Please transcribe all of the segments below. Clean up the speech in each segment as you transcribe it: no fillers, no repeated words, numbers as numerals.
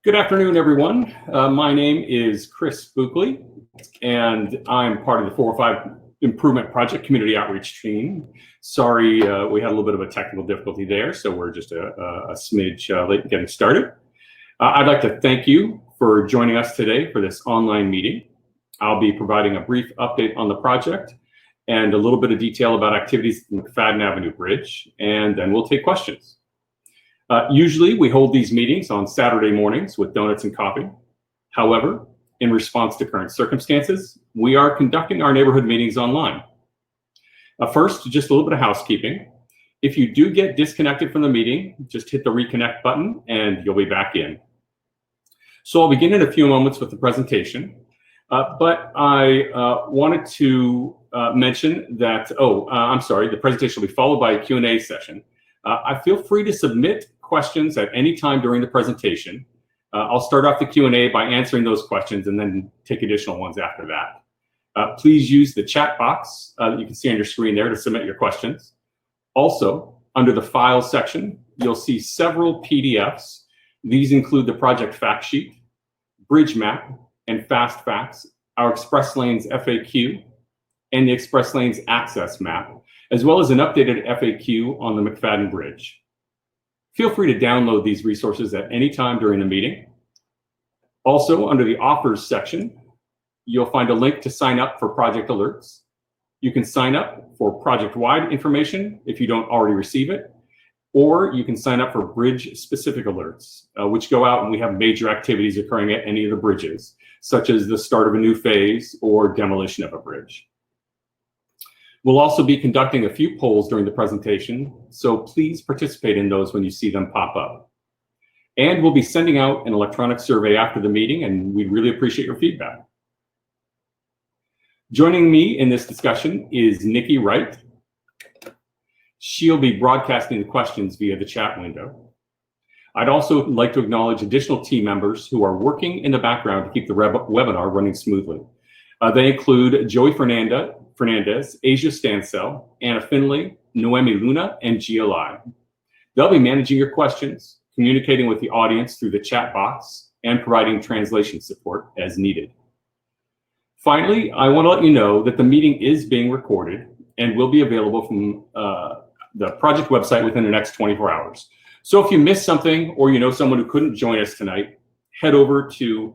Good afternoon, everyone. My name is Chris Buckley, and I'm part of the 405 Improvement Project Community Outreach Team. Sorry, we had a little bit of a technical difficulty there, so we're just a smidge late getting started. I'd like to thank you for joining us today for this online meeting. I'll be providing a brief update on the project and a little bit of detail about activities at the McFadden Avenue Bridge, and then we'll take questions. Usually we hold these meetings on Saturday mornings with donuts and coffee. However, in response to current circumstances, we are conducting our neighborhood meetings online. First, just a little bit of housekeeping. If you do get disconnected from the meeting, just hit the reconnect button and you'll be back in. So I'll begin in a few moments with the presentation, but I wanted to mention that, the presentation will be followed by a Q&A session. I feel free to submit questions at any time during the presentation. I'll start off the Q&A by answering those questions and then take additional ones after that. Please use the chat box that you can see on your screen there to submit your questions. Also, under the Files section, you'll see several PDFs. These include the project fact sheet, bridge map, and fast facts, our express lanes FAQ, and the express lanes access map, as well as an updated FAQ on the McFadden Bridge. Feel free to download these resources at any time during the meeting. Also, under the Offers section, you'll find a link to sign up for project alerts. You can sign up for project-wide information if you don't already receive it, or you can sign up for bridge-specific alerts, which go out when we have major activities occurring at any of the bridges, such as the start of a new phase or demolition of a bridge. We'll also be conducting a few polls during the presentation, so please participate in those when you see them pop up. And we'll be sending out an electronic survey after the meeting, and we really appreciate your feedback. Joining me in this discussion is Nikki Wright. She'll be broadcasting the questions via the chat window. I'd also like to acknowledge additional team members who are working in the background to keep the webinar running smoothly. They include Joey Fernandez, Asia Stansell, Anna Finley, Noemi Luna, and Gia Lai. They'll be managing your questions, communicating with the audience through the chat box, and providing translation support as needed. Finally, I want to let you know that the meeting is being recorded and will be available from the project website within the next 24 hours. So if you missed something or you know someone who couldn't join us tonight, head over to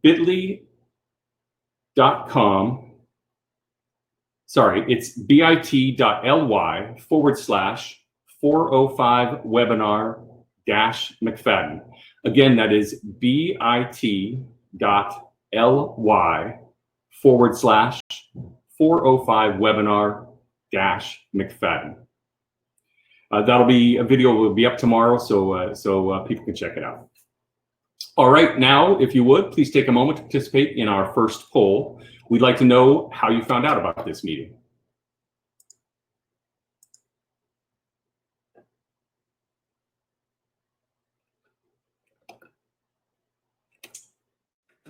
bit.ly/405 webinar-McFadden. Again, that is bit.ly/405 webinar-McFadden. That'll be a video will be up tomorrow, so people can check it out. All right, now, if you would, please take a moment to participate in our first poll. We'd like to know how you found out about this meeting.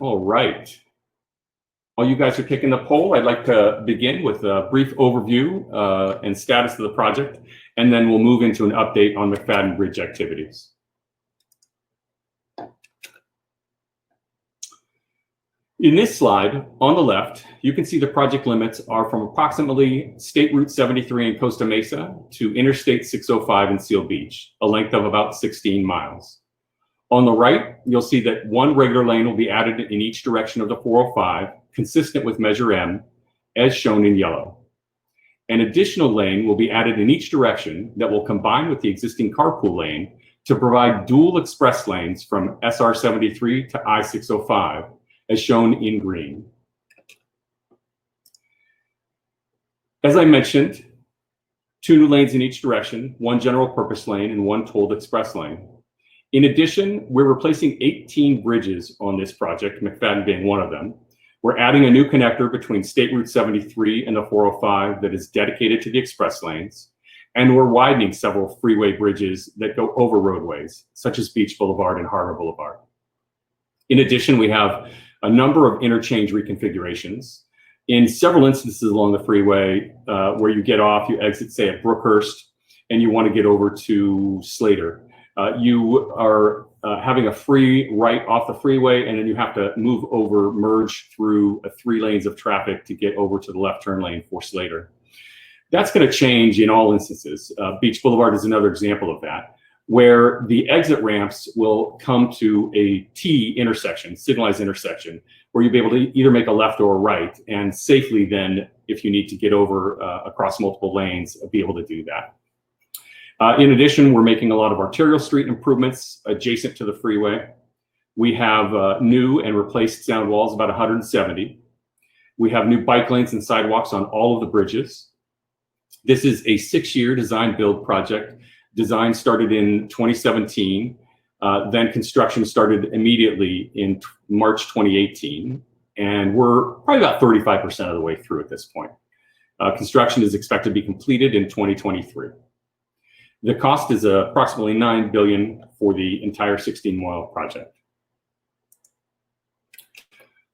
All right. While you guys are picking the poll, I'd like to begin with a brief overview and status of the project, and then we'll move into an update on McFadden Bridge activities. In this slide, on the left, you can see the project limits are from approximately State Route 73 in Costa Mesa to Interstate 605 in Seal Beach, a length of about 16 miles. On the right, you'll see that one regular lane will be added in each direction of the 405, consistent with Measure M, as shown in yellow. An additional lane will be added in each direction that will combine with the existing carpool lane to provide dual express lanes from SR 73 to I-605, as shown in green. As I mentioned, two new lanes in each direction, one general purpose lane and one tolled express lane. In addition, we're replacing 18 bridges on this project, McFadden being one of them. We're adding a new connector between State Route 73 and the 405 that is dedicated to the express lanes, and we're widening several freeway bridges that go over roadways, such as Beach Boulevard and Harbor Boulevard. In addition, we have a number of interchange reconfigurations. In several instances along the freeway where you get off, you exit, say, at Brookhurst, and you want to get over to Slater. You are having a free right off the freeway, and then you have to merge through 3 lanes of traffic to get over to the left turn lane for Slater. That's going to change in all instances. Beach Boulevard is another example of that, where the exit ramps will come to a T intersection, signalized intersection, where you'll be able to either make a left or a right, and safely then, if you need to get over across multiple lanes, be able to do that. In addition, we're making a lot of arterial street improvements adjacent to the freeway. We have new and replaced sound walls, about 170. We have new bike lanes and sidewalks on all of the bridges. This is a 6-year design build project. Design started in 2017, then construction started immediately in March 2018, and we're probably about 35% of the way through at this point. Construction is expected to be completed in 2023. The cost is approximately $9 billion for the entire 16-mile project.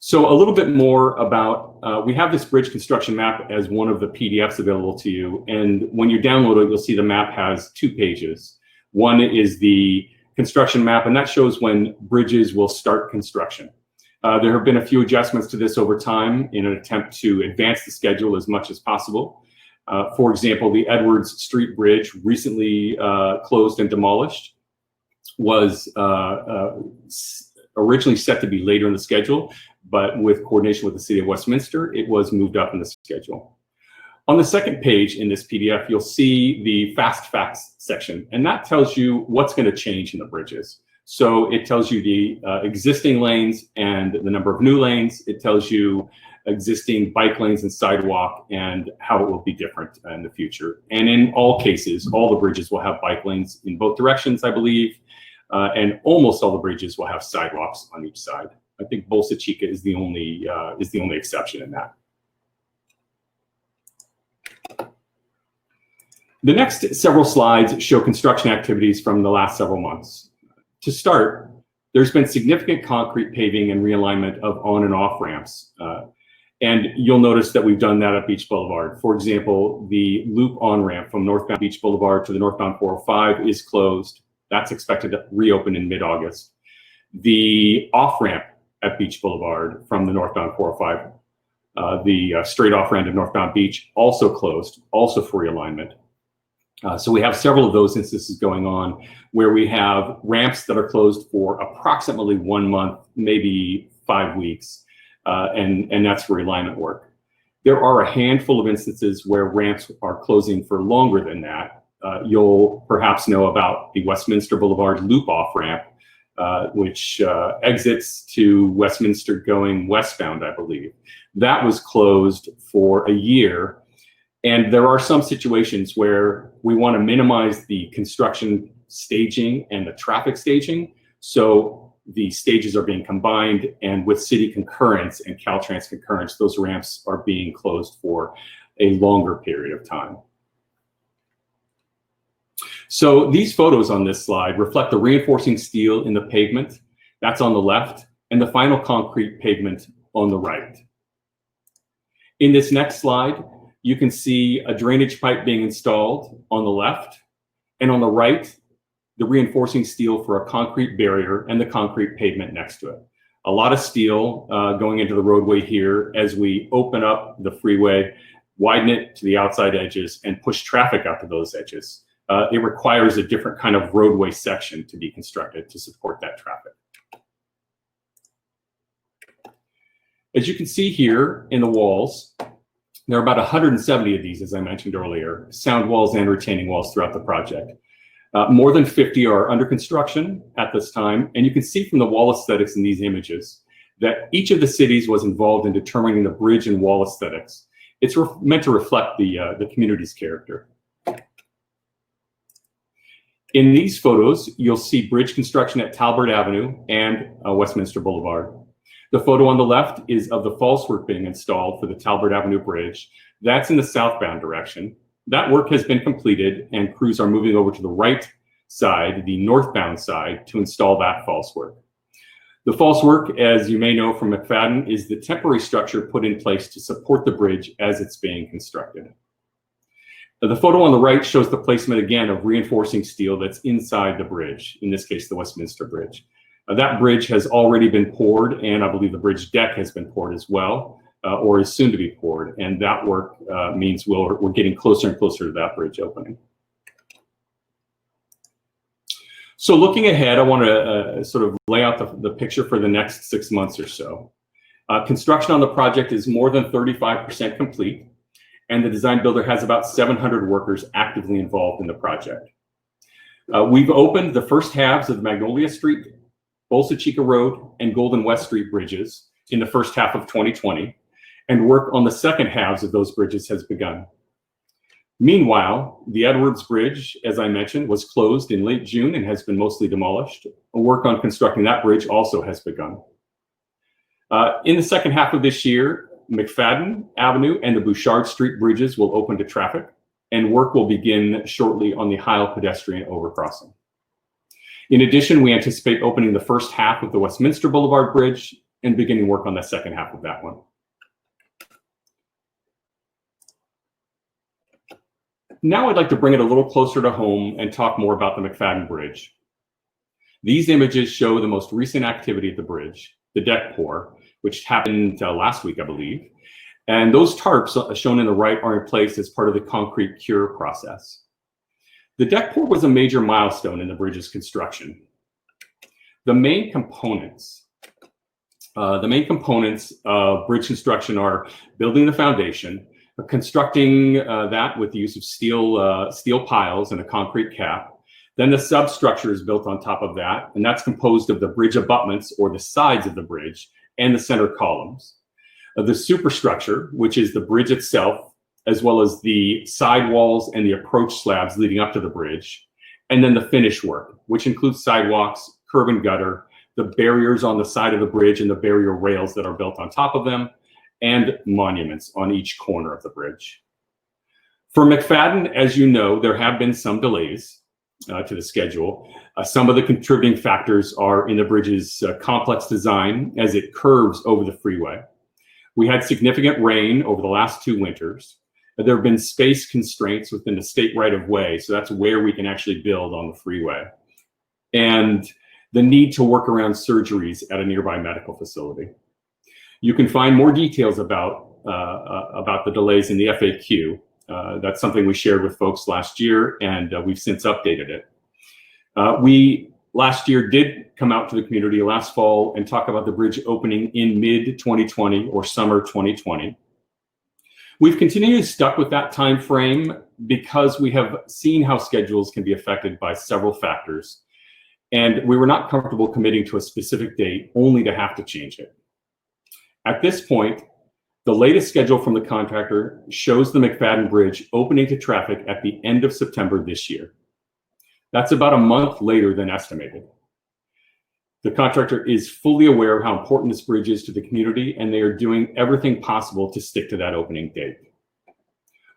So a little bit more about, we have this bridge construction map as one of the PDFs available to you. And when you download it, you'll see the map has 2 pages. One is the construction map, and that shows when bridges will start construction. There have been a few adjustments to this over time in an attempt to advance the schedule as much as possible. For example, the Edwards Street Bridge, recently closed and demolished, was originally set to be later in the schedule, but with coordination with the City of Westminster, it was moved up in the schedule. On the second page in this PDF, you'll see the fast facts section, and that tells you what's going to change in the bridges. So it tells you the existing lanes and the number of new lanes. It tells you existing bike lanes and sidewalk and how it will be different in the future. And in all cases, all the bridges will have bike lanes in both directions, I believe, and almost all the bridges will have sidewalks on each side. I think Bolsa Chica is the only exception in that. The next several slides show construction activities from the last several months. To start, there's been significant concrete paving and realignment of on and off ramps. And you'll notice that we've done that at Beach Boulevard. For example, the loop on ramp from northbound Beach Boulevard to the northbound 405 is closed. That's expected to reopen in mid-August. The off ramp at Beach Boulevard from the northbound 405, the straight off ramp to northbound Beach, also closed, also for realignment. So we have several of those instances going on where we have ramps that are closed for approximately 1 month, maybe 5 weeks, and that's for realignment work. There are a handful of instances where ramps are closing for longer than that. You'll perhaps know about the Westminster Boulevard loop off ramp, which exits to Westminster going westbound, I believe. That was closed for a year. And there are some situations where we want to minimize the construction staging and the traffic staging. So the stages are being combined, and with city concurrence and Caltrans concurrence, those ramps are being closed for a longer period of time. So these photos on this slide reflect the reinforcing steel in the pavement. That's on the left, and the final concrete pavement on the right. In this next slide, you can see a drainage pipe being installed on the left, and on the right, the reinforcing steel for a concrete barrier and the concrete pavement next to it. A lot of steel going into the roadway here as we open up the freeway, widen it to the outside edges, and push traffic out to those edges. It requires a different kind of roadway section to be constructed to support that traffic. As you can see here in the walls, there are about 170 of these, as I mentioned earlier, sound walls and retaining walls throughout the project. More than 50 are under construction at this time, and you can see from the wall aesthetics in these images that each of the cities was involved in determining the bridge and wall aesthetics. It's meant to reflect the community's character. In these photos, you'll see bridge construction at Talbert Avenue and Westminster Boulevard. The photo on the left is of the false work being installed for the Talbert Avenue Bridge. That's in the southbound direction. That work has been completed, and crews are moving over to the right side, the northbound side, to install that false work. The false work, as you may know from McFadden, is the temporary structure put in place to support the bridge as it's being constructed. The photo on the right shows the placement again of reinforcing steel that's inside the bridge, in this case, the Westminster Bridge. That bridge has already been poured, and I believe the bridge deck has been poured as well, or is soon to be poured. And that work means we're getting closer and closer to that bridge opening. So looking ahead, I want to sort of lay out the picture for the next 6 months or so. Construction on the project is more than 35% complete, and the design builder has about 700 workers actively involved in the project. We've opened the first halves of the Magnolia Street, Bolsa Chica Road, and Golden West Street bridges in the first half of 2020, and work on the second halves of those bridges has begun. Meanwhile, the Edwards Bridge, as I mentioned, was closed in late June and has been mostly demolished. Work on constructing that bridge also has begun. In the second half of this year, McFadden Avenue and the Bouchard Street bridges will open to traffic, and work will begin shortly on the Heil pedestrian overcrossing. In addition, we anticipate opening the first half of the Westminster Boulevard Bridge and beginning work on the second half of that one. Now I'd like to bring it a little closer to home and talk more about the McFadden Bridge. These images show the most recent activity at the bridge, the deck pour, which happened last week, I believe. And those tarps shown in the right are in place as part of the concrete cure process. The deck pour was a major milestone in the bridge's construction. The main components of bridge construction are building the foundation, constructing that with the use of steel piles and a concrete cap. Then the substructure is built on top of that, and that's composed of the bridge abutments, or the sides of the bridge, and the center columns. The superstructure, which is the bridge itself, as well as the sidewalls and the approach slabs leading up to the bridge, and then the finish work, which includes sidewalks, curb and gutter, the barriers on the side of the bridge and the barrier rails that are built on top of them, and monuments on each corner of the bridge. For McFadden, as you know, there have been some delays to the schedule. Some of the contributing factors are in the bridge's complex design as it curves over the freeway. We had significant rain over the last 2 winters. There have been space constraints within the state right-of-way, so that's where we can actually build on the freeway. And the need to work around surgeries at a nearby medical facility. You can find more details about the delays in the FAQ. That's something we shared with folks last year, and we've since updated it. We last year did come out to the community last fall and talk about the bridge opening in mid-2020 or summer 2020. We've continually stuck with that time frame because we have seen how schedules can be affected by several factors, and we were not comfortable committing to a specific date only to have to change it. At this point, the latest schedule from the contractor shows the McFadden Bridge opening to traffic at the end of September this year. That's about a month later than estimated. The contractor is fully aware of how important this bridge is to the community, and they are doing everything possible to stick to that opening date.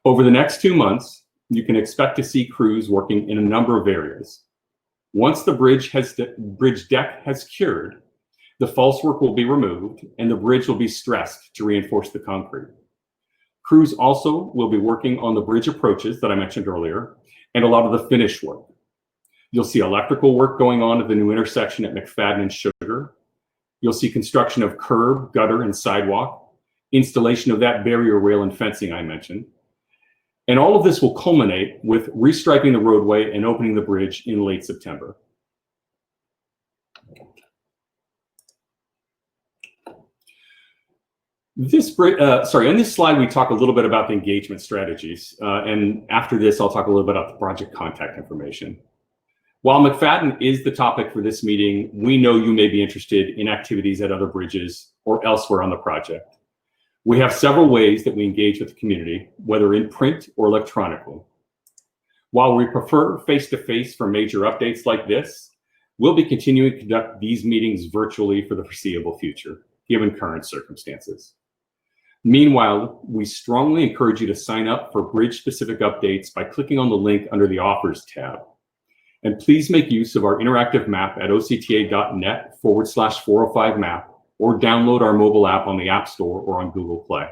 Over the next 2 months, you can expect to see crews working in a number of areas. Once the bridge deck has cured, the false work will be removed and the bridge will be stressed to reinforce the concrete. Crews also will be working on the bridge approaches that I mentioned earlier and a lot of the finish work. You'll see electrical work going on at the new intersection at McFadden and Sugar. You'll see construction of curb, gutter, and sidewalk, installation of that barrier rail and fencing I mentioned. And all of this will culminate with restriping the roadway and opening the bridge in late September. On this slide, we talk a little bit about the engagement strategies. And after this, I'll talk a little bit about the project contact information. While McFadden is the topic for this meeting, we know you may be interested in activities at other bridges or elsewhere on the project. We have several ways that we engage with the community, whether in print or electronically. While we prefer face-to-face for major updates like this, we'll be continuing to conduct these meetings virtually for the foreseeable future, given current circumstances. Meanwhile, we strongly encourage you to sign up for bridge-specific updates by clicking on the link under the Offers tab. And please make use of our interactive map at octa.net/405 map, or download our mobile app on the App Store or on Google Play.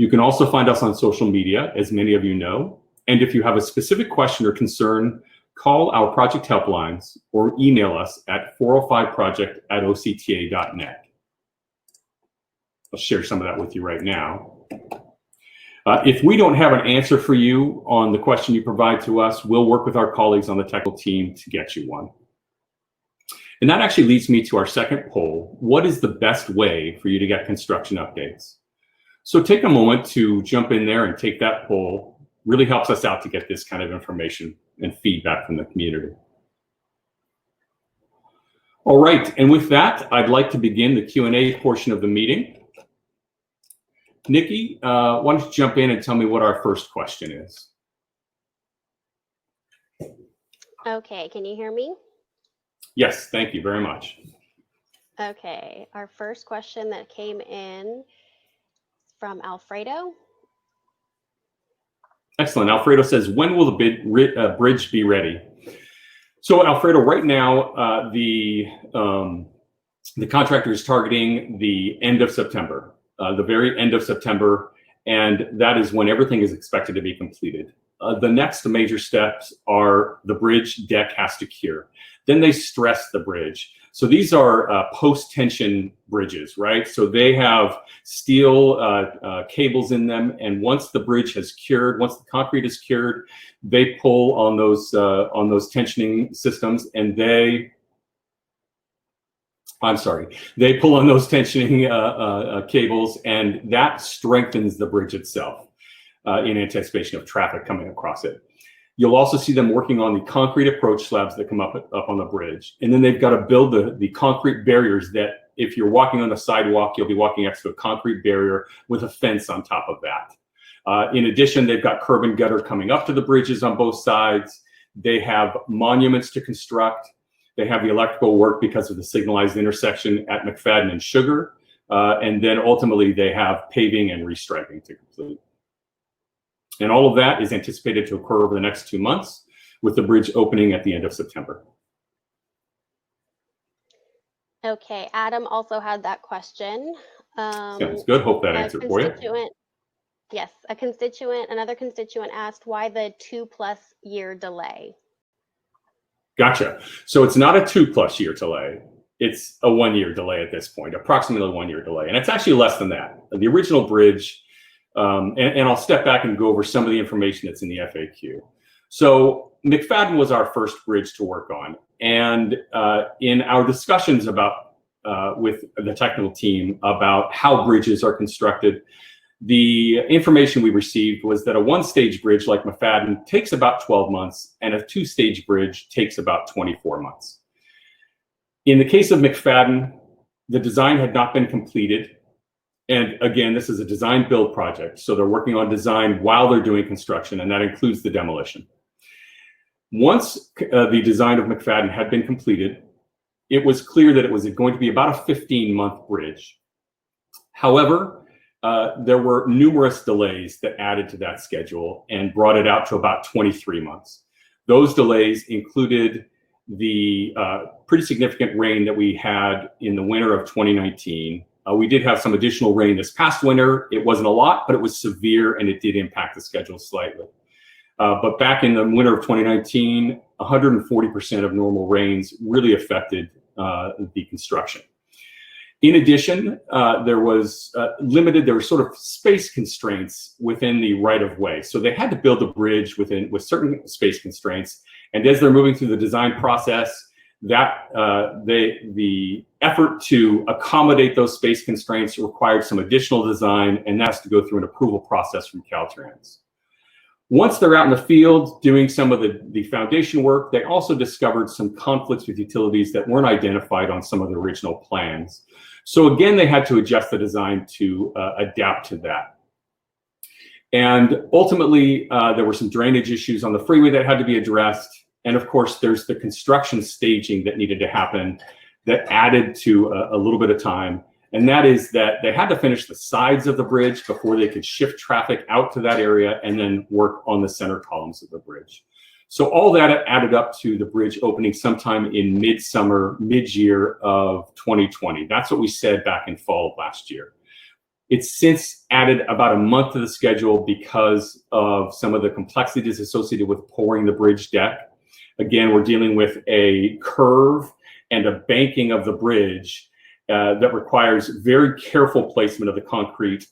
You can also find us on social media, as many of you know. And if you have a specific question or concern, call our project helplines or email us at 405project@octa.net. I'll share some of that with you right now. If we don't have an answer for you on the question you provide to us, we'll work with our colleagues on the technical team to get you one. And that actually leads me to our second poll. What is the best way for you to get construction updates? So take a moment to jump in there and take that poll. Really helps us out to get this kind of information and feedback from the community. All right, and with that, I'd like to begin the Q&A portion of the meeting. Nikki, why don't you jump in and tell me what our first question is? Okay, can you hear me? Yes, thank you very much. Okay, our first question that came in from Alfredo. Excellent. Alfredo says, when will the bridge be ready? So Alfredo, right now, the contractor is targeting the end of September, the very end of September, and that is when everything is expected to be completed. The next major steps are the bridge deck has to cure. Then they stress the bridge. So these are post-tension bridges, right? So they have steel cables in them, and once the bridge has cured, once the concrete is cured, they pull on those tensioning systems, and they pull on those tensioning cables, and that strengthens the bridge itself in anticipation of traffic coming across it. You'll also see them working on the concrete approach slabs that come up on the bridge. And then they've got to build the concrete barriers that if you're walking on the sidewalk, you'll be walking next to a concrete barrier with a fence on top of that. In addition, they've got curb and gutter coming up to the bridges on both sides. They have monuments to construct. They have the electrical work because of the signalized intersection at McFadden and Sugar. And then ultimately they have paving and restriping to complete. And all of that is anticipated to occur over the next 2 months, with the bridge opening at the end of September. Okay, Adam also had that question. Sounds good. Hope that answered for you. Yes, another constituent asked why the 2+ year delay. Gotcha. So it's not a 2+ year delay. It's a 1 year delay at this point, approximately 1 year delay. And it's actually less than that. The original bridge, and I'll step back and go over some of the information that's in the FAQ. So McFadden was our first bridge to work on. And in our discussions with the technical team about how bridges are constructed, the information we received was that a 1-stage bridge like McFadden takes about 12 months and a 2-stage bridge takes about 24 months. In the case of McFadden, the design had not been completed. And again, this is a design build project. So they're working on design while they're doing construction, and that includes the demolition. Once the design of McFadden had been completed, it was clear that it was going to be about a 15-month bridge. However, there were numerous delays that added to that schedule and brought it out to about 23 months. Those delays included the pretty significant rain that we had in the winter of 2019. We did have some additional rain this past winter. It wasn't a lot, but it was severe and it did impact the schedule slightly. But back in the winter of 2019, 140% of normal rains really affected the construction. In addition, there were sort of space constraints within the right-of-way. So they had to build a bridge with certain space constraints. And as they're moving through the design process, the effort to accommodate those space constraints required some additional design, and that's to go through an approval process from Caltrans. Once they're out in the field doing some of the foundation work, they also discovered some conflicts with utilities that weren't identified on some of the original plans. So again, they had to adjust the design to adapt to that. And ultimately, there were some drainage issues on the freeway that had to be addressed. And of course, there's the construction staging that needed to happen that added to a little bit of time. And that is that they had to finish the sides of the bridge before they could shift traffic out to that area and then work on the center columns of the bridge. So all that added up to the bridge opening sometime in mid-year of 2020. That's what we said back in fall of last year. It's since added about a month to the schedule because of some of the complexities associated with pouring the bridge deck. Again, we're dealing with a curve and a banking of the bridge that requires very careful placement of the concrete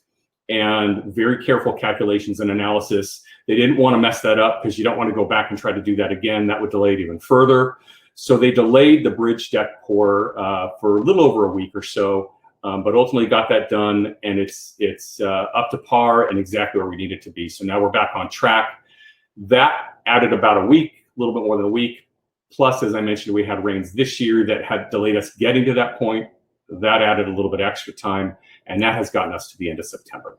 and very careful calculations and analysis. They didn't want to mess that up because you don't want to go back and try to do that again. That would delay it even further. So they delayed the bridge deck pour for a little over a week or so, but ultimately got that done, and it's up to par and exactly where we need it to be. So now we're back on track. That added about a week, a little bit more than a week. Plus, as I mentioned, we had rains this year that had delayed us getting to that point. That added a little bit extra time, and that has gotten us to the end of September.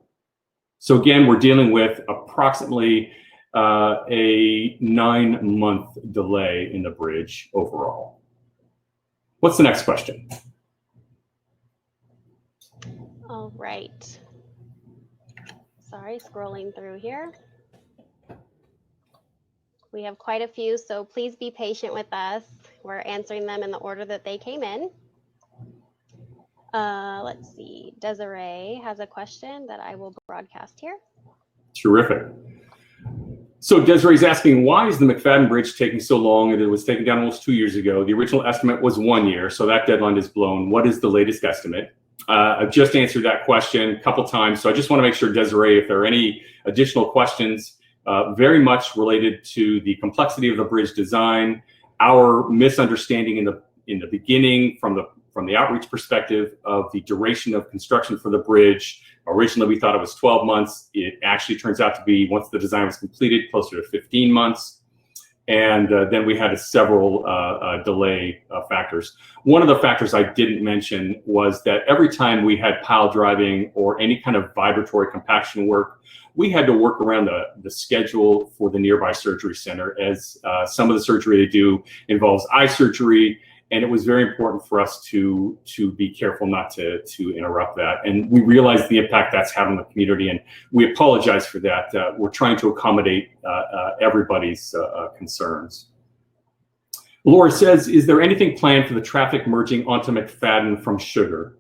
So again, we're dealing with approximately a 9-month delay in the bridge overall. What's the next question? All right. Sorry, scrolling through here. We have quite a few, so please be patient with us. We're answering them in the order that they came in. Let's see. Desiree has a question that I will broadcast here. Terrific. So Desiree's asking, why is the McFadden Bridge taking so long? It was taken down almost 2 years ago. The original estimate was 1 year, so that deadline is blown. What is the latest estimate? I've just answered that question a couple times, so I just want to make sure, Desiree, if there are any additional questions, very much related to the complexity of the bridge design, our misunderstanding in the beginning from the outreach perspective of the duration of construction for the bridge. Originally, we thought it was 12 months. It actually turns out to be, once the design was completed, closer to 15 months. And then we had several delay factors. One of the factors I didn't mention was that every time we had pile driving or any kind of vibratory compaction work, we had to work around the schedule for the nearby surgery center, as some of the surgery they do involves eye surgery. And it was very important for us to be careful not to interrupt that. And we realized the impact that's having on the community, and we apologize for that. We're trying to accommodate everybody's concerns. Laura says, is there anything planned for the traffic merging onto McFadden from Sugar?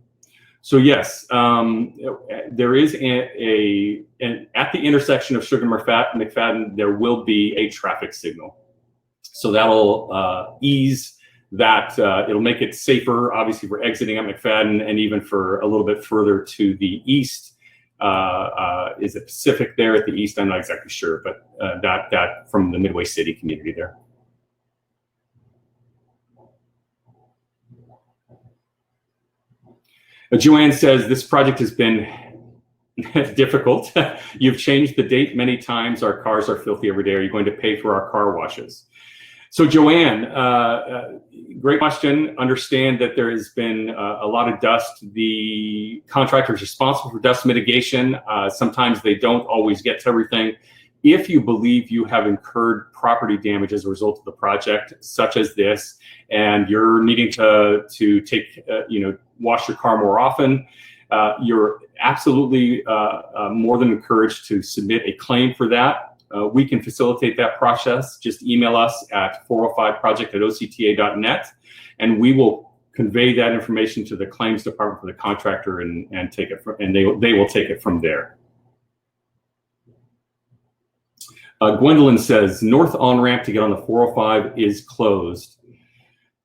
So yes, there is at the intersection of Sugar and McFadden, there will be a traffic signal. So that'll ease that. It'll make it safer, obviously, for exiting at McFadden, and even for a little bit further to the east. Is it Pacific there at the east? I'm not exactly sure, but that from the Midway City community there. Joanne says, this project has been difficult. You've changed the date many times. Our cars are filthy every day. Are you going to pay for our car washes? So Joanne, great question. Understand that there has been a lot of dust. The contractor is responsible for dust mitigation. Sometimes they don't always get to everything. If you believe you have incurred property damage as a result of the project, such as this, and you're needing to take, wash your car more often, you're absolutely more than encouraged to submit a claim for that. We can facilitate that process. Just email us at 405project@octa.net, and we will convey that information to the claims department for the contractor and take it from, and they will take it from there. Gwendolyn says, north on-ramp to get on the 405 is closed.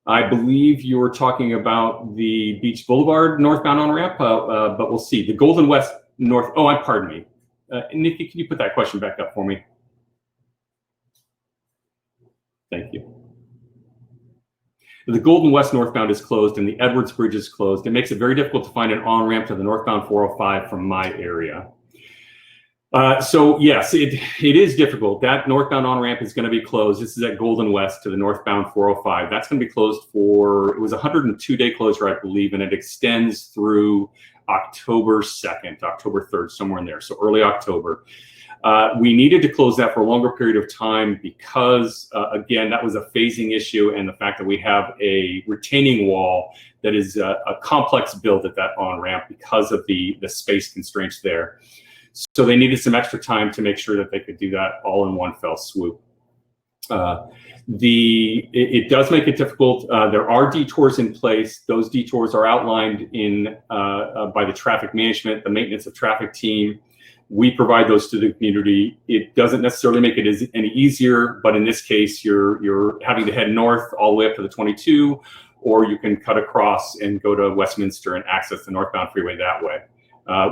I believe you were talking about the Beach Boulevard northbound on-ramp, but we'll see. The Golden West north, pardon me. Nikki, can you put that question back up for me? Thank you. The Golden West northbound is closed and the Edwards Bridge is closed. It makes it very difficult to find an on-ramp to the northbound 405 from my area. So yes, it is difficult. That northbound on-ramp is going to be closed. This is at Golden West to the northbound 405. That's going to be closed for, it was a 102-day closure, I believe, and it extends through October 2nd, October 3rd, somewhere in there, so early October. We needed to close that for a longer period of time because, again, that was a phasing issue, and the fact that we have a retaining wall that is a complex build at that on-ramp because of the space constraints there. So they needed some extra time to make sure that they could do that all in one fell swoop. It does make it difficult. There are detours in place. Those detours are outlined in by the traffic management, the maintenance of traffic team. We provide those to the community. It doesn't necessarily make it any easier, but in this case, you're having to head north all the way up to the 22, or you can cut across and go to Westminster and access the northbound freeway that way.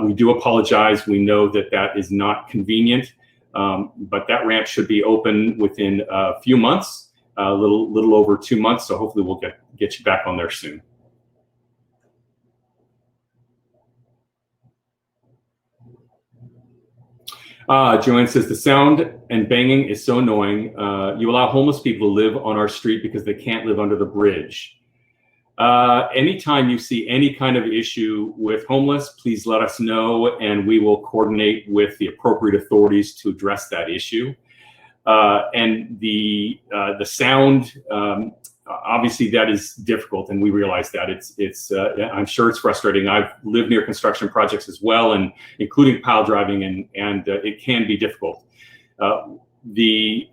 We do apologize. We know that that is not convenient, but that ramp should be open within a few months, a little over 2 months. So hopefully we'll get you back on there soon. Joanne says, the sound and banging is so annoying. You allow homeless people to live on our street because they can't live under the bridge. Anytime you see any kind of issue with homeless, please let us know and we will coordinate with the appropriate authorities to address that issue. And the sound, obviously that is difficult, and we realize that I'm sure it's frustrating. I've lived near construction projects as well, and including pile driving, and it can be difficult. The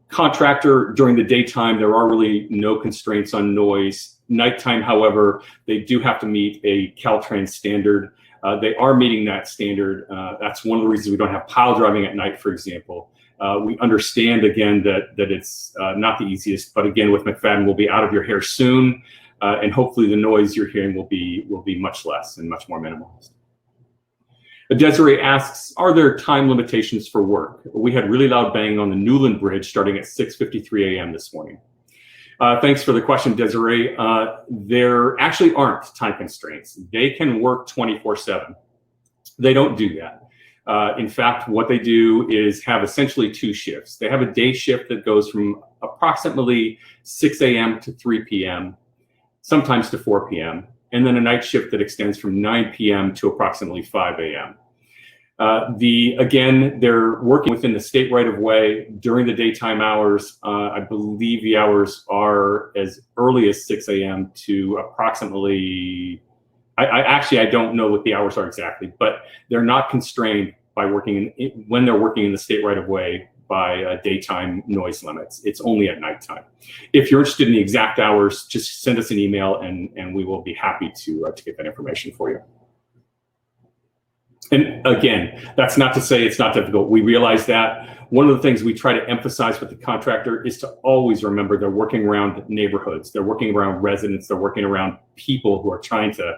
contractor, during the daytime, there are really no constraints on noise. Nighttime, however, they do have to meet a Caltrans standard. They are meeting that standard. That's one of the reasons we don't have pile driving at night, for example. We understand, again, that it's not the easiest, but again, with McFadden, we'll be out of your hair soon, and hopefully the noise you're hearing will be much less and much more minimal. Desiree asks, are there time limitations for work? We had really loud banging on the Newland Bridge starting at 6:53 a.m. this morning. Thanks for the question, Desiree. There actually aren't time constraints. They can work 24/7. They don't do that. In fact, what they do is have essentially two shifts. They have a day shift that goes from approximately 6 a.m. to 3 p.m., sometimes to 4 p.m., and then a night shift that extends from 9 p.m. to approximately 5 a.m. Again, they're working within the state right-of-way during the daytime hours. I believe the hours are as early as 6 a.m. to approximately, I don't know what the hours are exactly, but they're not constrained by when they're working in the state right-of-way by daytime noise limits. It's only at nighttime. If you're interested in the exact hours, just send us an email and we will be happy to get that information for you. And again, that's not to say it's not difficult. We realize that. One of the things we try to emphasize with the contractor is to always remember they're working around neighborhoods, they're working around residents, they're working around people who are trying to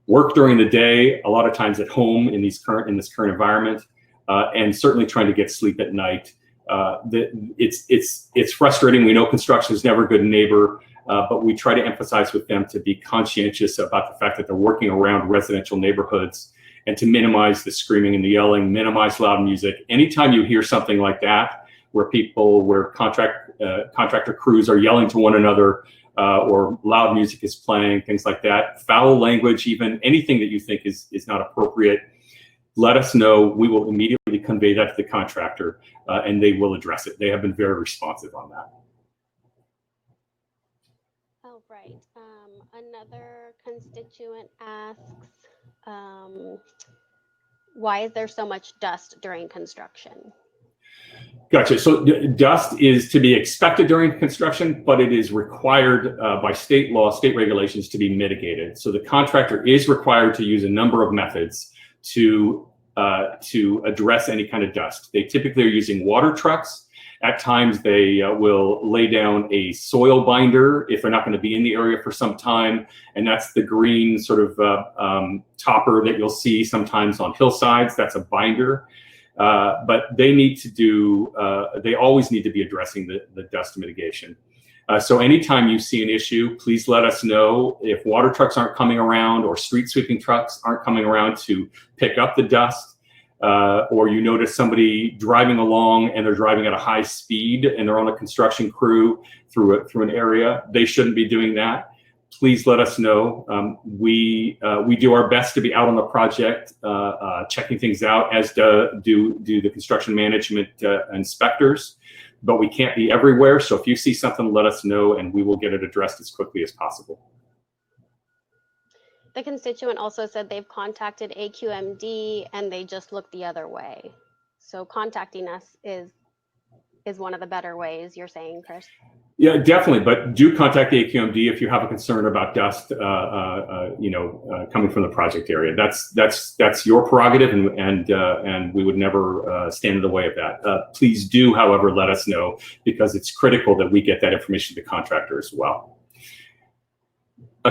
work during the day, a lot of times at home in this current environment, and certainly trying to get sleep at night. It's frustrating. We know construction is never a good neighbor, but we try to emphasize with them to be conscientious about the fact that they're working around residential neighborhoods, and to minimize the screaming and the yelling, minimize loud music. Anytime you hear something like that, where contractor crews are yelling to one another, or loud music is playing, things like that, foul language, even anything that you think is not appropriate, let us know. We will immediately convey that to the contractor, and they will address it. They have been very responsive on that. Oh, right. Another constituent asks, why is there so much dust during construction? Gotcha. So dust is to be expected during construction, but it is required by state law, state regulations to be mitigated. So the contractor is required to use a number of methods to address any kind of dust. They typically are using water trucks. At times they will lay down a soil binder if they're not going to be in the area for some time. And that's the green sort of topper that you'll see sometimes on hillsides. That's a binder. But they always need to be addressing the dust mitigation. So anytime you see an issue, please let us know. If water trucks aren't coming around or street sweeping trucks aren't coming around to pick up the dust, or you notice somebody driving along and they're driving at a high speed and they're on a construction crew through an area, they shouldn't be doing that. Please let us know. We do our best to be out on the project, checking things out, as do the construction management inspectors, but we can't be everywhere. So if you see something, let us know and we will get it addressed as quickly as possible. The constituent also said they've contacted AQMD and they just look the other way. So contacting us is is one of the better ways, you're saying, Chris? Yeah, definitely. But do contact the AQMD if you have a concern about dust, coming from the project area. That's your prerogative, and we would never stand in the way of that. Please do, however, let us know, because it's critical that we get that information to the contractor as well.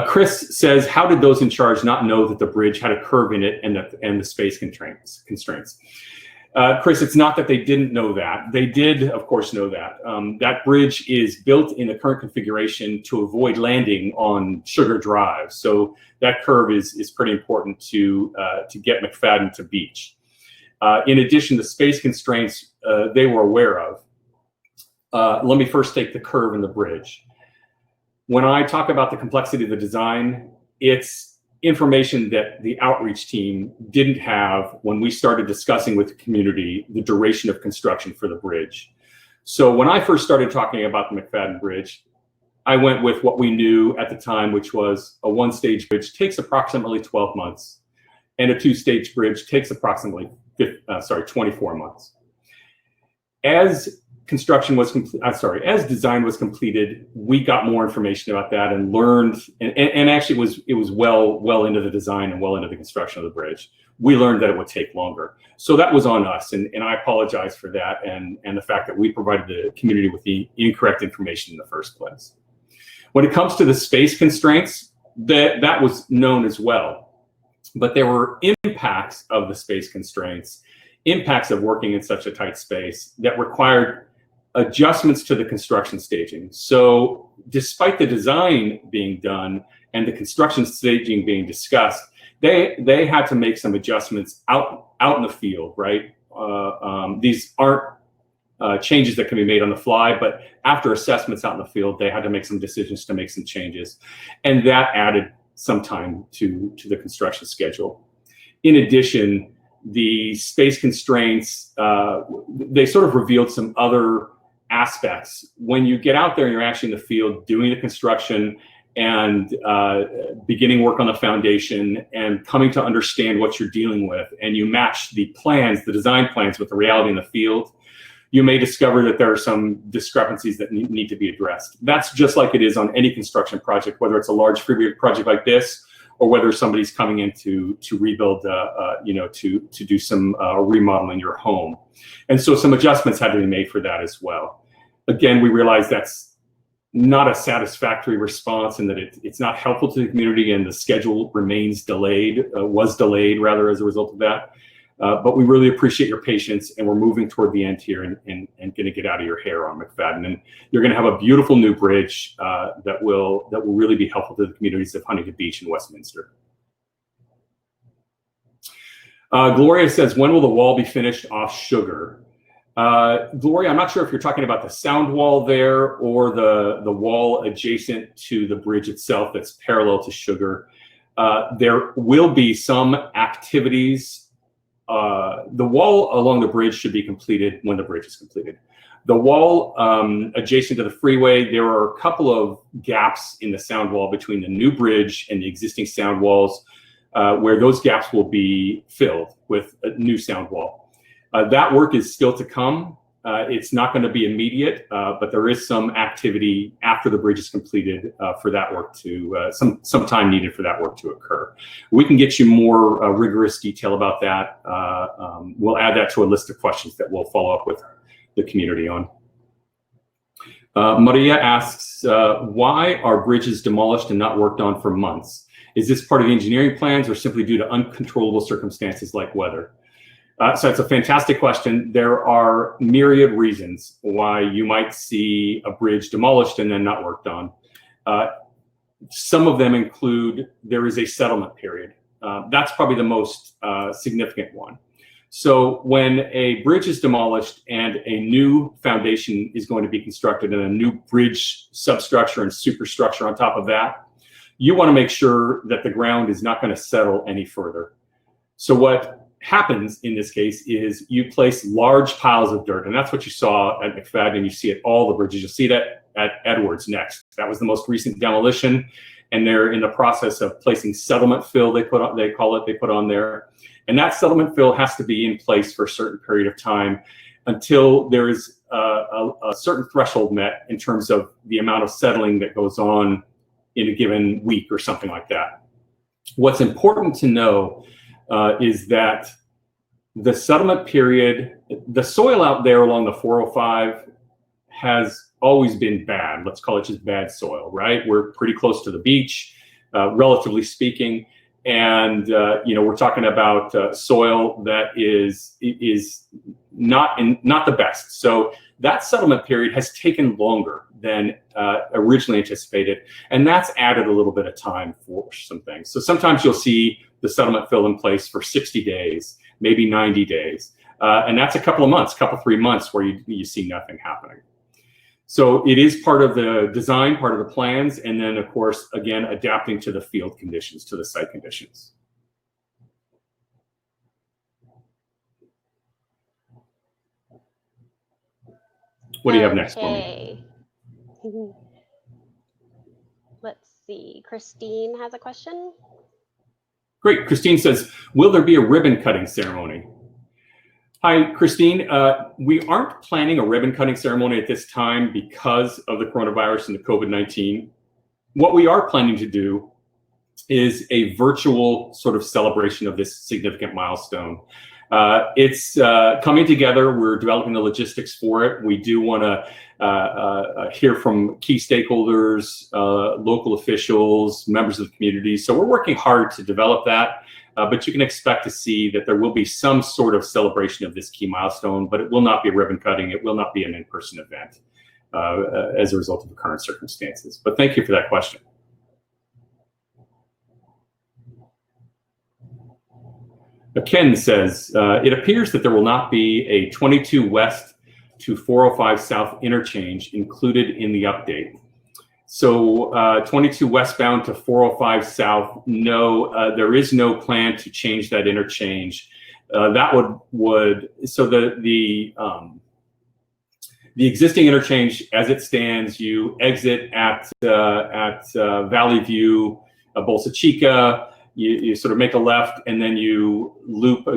Chris says, how did those in charge not know that the bridge had a curve in it and the space constraints? Chris, it's not that they didn't know that. They did, of course, know that. That bridge is built in the current configuration to avoid landing on Sugar Drive. So that curve is pretty important to get McFadden to beach. In addition, the space constraints they were aware of. Let me first take the curve in the bridge. When I talk about the complexity of the design, it's information that the outreach team didn't have when we started discussing with the community the duration of construction for the bridge. So when I first started talking about the McFadden Bridge, I went with what we knew at the time, which was a one-stage bridge takes approximately 12 months, and a two-stage bridge takes approximately 24 months. As construction was as design was completed, we got more information about that and learned, and actually it was well into the design and well into the construction of the bridge. We learned that it would take longer. So that was on us, and I apologize for that and the fact that we provided the community with the incorrect information in the first place. When it comes to the space constraints, that was known as well, but there were impacts of the space constraints, impacts of working in such a tight space that required adjustments to the construction staging. So despite the design being done and the construction staging being discussed, they had to make some adjustments out in the field, right? These aren't changes that can be made on the fly, but after assessments out in the field, they had to make some decisions to make some changes. And that added some time to the construction schedule. In addition, the space constraints, they sort of revealed some other aspects. When you get out there and you're actually in the field doing the construction and beginning work on the foundation and coming to understand what you're dealing with, and you match the plans, the design plans, with the reality in the field, you may discover that there are some discrepancies that need to be addressed. That's just like it is on any construction project, whether it's a large freeway project like this, or whether somebody's coming in to rebuild, to do some remodeling your home. And so some adjustments had to be made for that as well. Again, we realize that's not a satisfactory response, and that it's not helpful to the community, and the schedule remains delayed, was delayed rather as a result of that. But we really appreciate your patience, and we're moving toward the end here and going to get out of your hair on McFadden. And you're going to have a beautiful new bridge that will really be helpful to the communities of Huntington Beach and Westminster. Gloria says, when will the wall be finished off Sugar? Gloria, I'm not sure if you're talking about the sound wall there or the wall adjacent to the bridge itself that's parallel to Sugar. There will be some activities. The wall along the bridge should be completed when the bridge is completed. The wall adjacent to the freeway, there are a couple of gaps in the sound wall between the new bridge and the existing sound walls where those gaps will be filled with a new sound wall. That work is still to come. It's not going to be immediate, but there is some activity after the bridge is completed for that work to, some time needed for that work to occur. We can get you more rigorous detail about that. We'll add that to a list of questions that we'll follow up with the community on. Maria asks, why are bridges demolished and not worked on for months? Is this part of the engineering plans or simply due to uncontrollable circumstances like weather? So it's a fantastic question. There are myriad reasons why you might see a bridge demolished and then not worked on. Some of them include there is a settlement period. That's probably the most significant one. So when a bridge is demolished and a new foundation is going to be constructed and a new bridge substructure and superstructure on top of that, you want to make sure that the ground is not going to settle any further. So what happens in this case is you place large piles of dirt, and that's what you saw at McFadden. You see at all the bridges. You'll see that at Edwards next. That was the most recent demolition, and they're in the process of placing settlement fill. They put on there, and that settlement fill has to be in place for a certain period of time until there is a certain threshold met in terms of the amount of settling that goes on in a given week or something like that. What's important to know is that the settlement period, the soil out there along the 405 has always been bad. Let's call it just bad soil, right? We're pretty close to the beach, relatively speaking. And we're talking about soil that is not the best. So that settlement period has taken longer than originally anticipated, and that's added a little bit of time for some things. So sometimes you'll see the settlement fill in place for 60 days, maybe 90 days, and that's a couple of months, 3 months where you see nothing happening. So it is part of the design, part of the plans, and then of course, again, adapting to the field conditions, to the site conditions. What do you have next for me? Let's see. Christine has a question. Great. Christine says, will there be a ribbon cutting ceremony? Hi, Christine. We aren't planning a ribbon cutting ceremony at this time because of the coronavirus and the COVID-19. What we are planning to do is a virtual sort of celebration of this significant milestone. It's coming together. We're developing the logistics for it. We do want to hear from key stakeholders, local officials, members of the community. So we're working hard to develop that. But you can expect to see that there will be some sort of celebration of this key milestone, but it will not be a ribbon cutting. It will not be an in-person event as a result of the current circumstances. But thank you for that question. Ken says, it appears that there will not be a 22 West to 405 South interchange included in the update. So 22 westbound to 405 South, no, there is no plan to change that interchange. That would so the existing interchange as it stands, you exit at Valley View, Bolsa Chica. You sort of make a left, and then you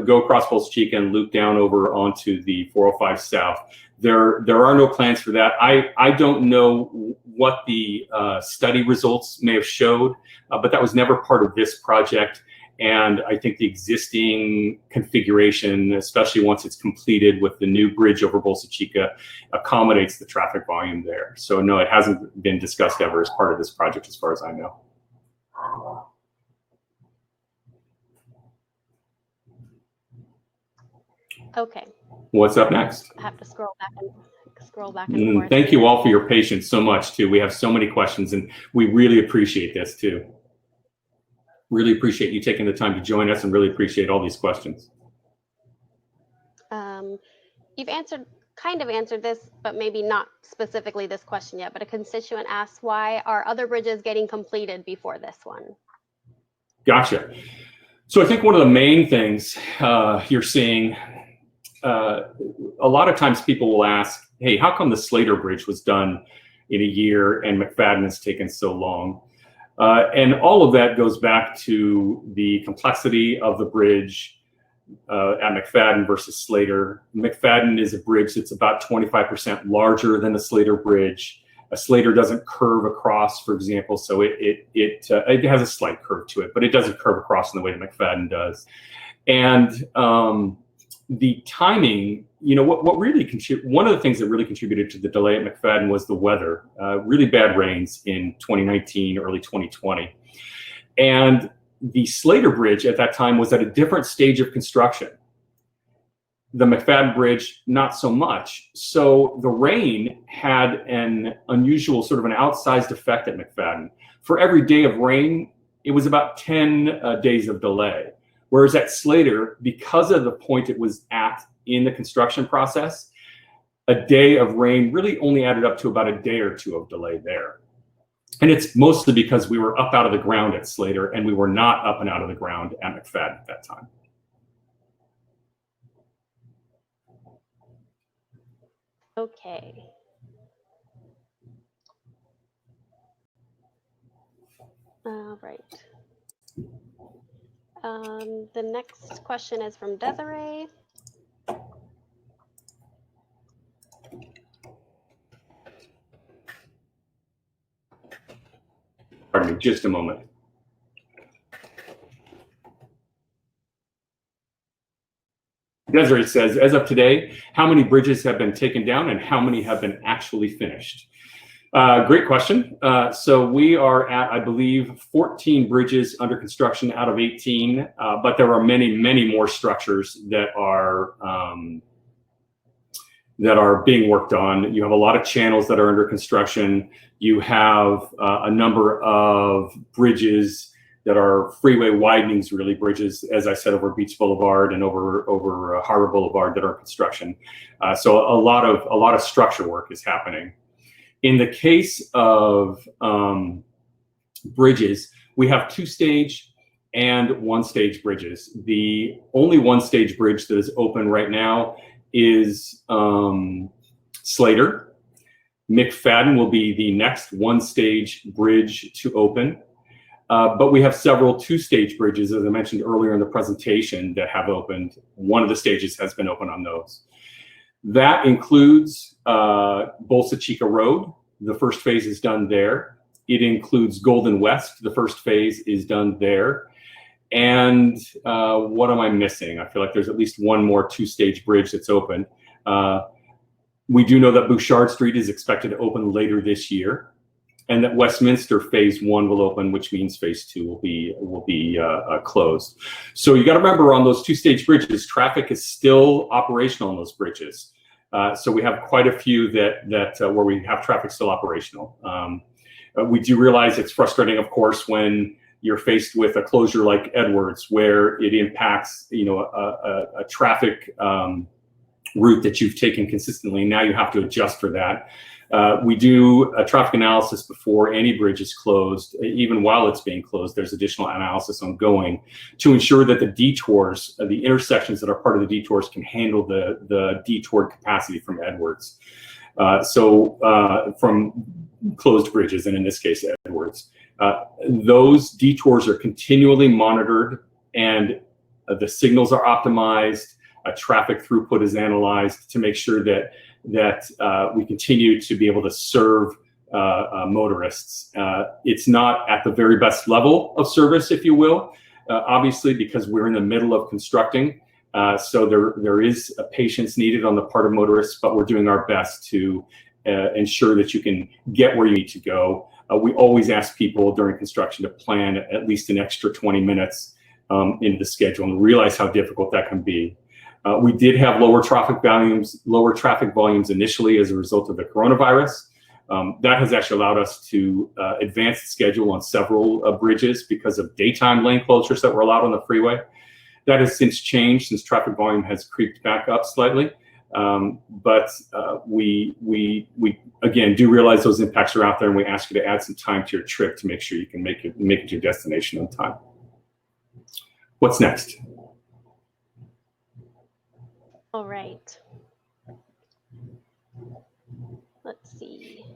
go across Bolsa Chica and loop down over onto the 405 South. There are no plans for that. I don't know what the study results may have showed, but that was never part of this project. And I think the existing configuration, especially once it's completed with the new bridge over Bolsa Chica, accommodates the traffic volume there. So no, it hasn't been discussed ever as part of this project, as far as I know. Okay. What's up next? I have to scroll back and forth. Thank you all for your patience so much too. We have so many questions, and we really appreciate this too. Really appreciate you taking the time to join us, and really appreciate all these questions. You've kind of answered this, but maybe not specifically this question yet, but a constituent asked, why are other bridges getting completed before this one? Gotcha. So I think one of the main things you're seeing, a lot of times people will ask, hey, how come the Slater Bridge was done in a year and McFadden has taken so long? And all of that goes back to the complexity of the bridge at McFadden versus Slater. McFadden is a bridge that's about 25% larger than the Slater Bridge. A Slater doesn't curve across, for example, so it has a slight curve to it, but it doesn't curve across in the way that McFadden does. And the timing, what really one of the things that really contributed to the delay at McFadden was the weather. Really bad rains in 2019, early 2020. And the Slater Bridge at that time was at a different stage of construction. The McFadden Bridge, not so much. So the rain had an unusual, sort of an outsized effect at McFadden. For every day of rain, it was about 10 days of delay. Whereas at Slater, because of the point it was at in the construction process, a day of rain really only added up to about a day or two of delay there. And it's mostly because we were up out of the ground at Slater and we were not up and out of the ground at McFadden at that time. Okay. All right. The next question is from Desiree. Pardon me, just a moment. Desiree says, as of today, how many bridges have been taken down and how many have been actually finished? Great question. So we are at, I believe, 14 bridges under construction out of 18, but there are many, many more structures that are being worked on. You have a lot of channels that are under construction. You have a number of bridges that are freeway widenings, really bridges, as I said, over Beach Boulevard and over Harbor Boulevard that are in construction. So a lot of structure work is happening. In the case of bridges, we have 2-stage and 1-stage bridges. The only 1-stage bridge that is open right now is Slater. McFadden will be the next 1-stage bridge to open. But we have several 2-stage bridges, as I mentioned earlier in the presentation, that have opened. One of the stages has been open on those. That includes Bolsa Chica Road. The first phase is done there. It includes Golden West. The first phase is done there. And what am I missing? I feel like there's at least one more 2-stage bridge that's open. We do know that Bouchard Street is expected to open later this year, and that Westminster Phase 1 will open, which means Phase 2 will be closed. So you got to remember, on those 2-stage bridges, traffic is still operational on those bridges. So we have quite a few that where we have traffic still operational. We do realize it's frustrating, of course, when you're faced with a closure like Edwards, where it impacts, a traffic route that you've taken consistently. Now you have to adjust for that. We do a traffic analysis before any bridge is closed. Even while it's being closed, there's additional analysis ongoing to ensure that the detours, the intersections that are part of the detours, can handle the detoured capacity from Edwards. From closed bridges, and in this case, Edwards. Those detours are continually monitored, and the signals are optimized. Traffic throughput is analyzed to make sure that we continue to be able to serve motorists. It's not at the very best level of service, if you will, obviously, because we're in the middle of constructing. So there is a patience needed on the part of motorists, but we're doing our best to ensure that you can get where you need to go. We always ask people during construction to plan at least an extra 20 minutes into the schedule, and realize how difficult that can be. We did have lower traffic volumes initially as a result of the coronavirus. That has actually allowed us to advance the schedule on several bridges because of daytime lane closures that were allowed on the freeway. That has since changed, since traffic volume has creeped back up slightly. But we again do realize those impacts are out there, and we ask you to add some time to your trip to make sure you can make it to your destination on time. What's next? All right. Let's see.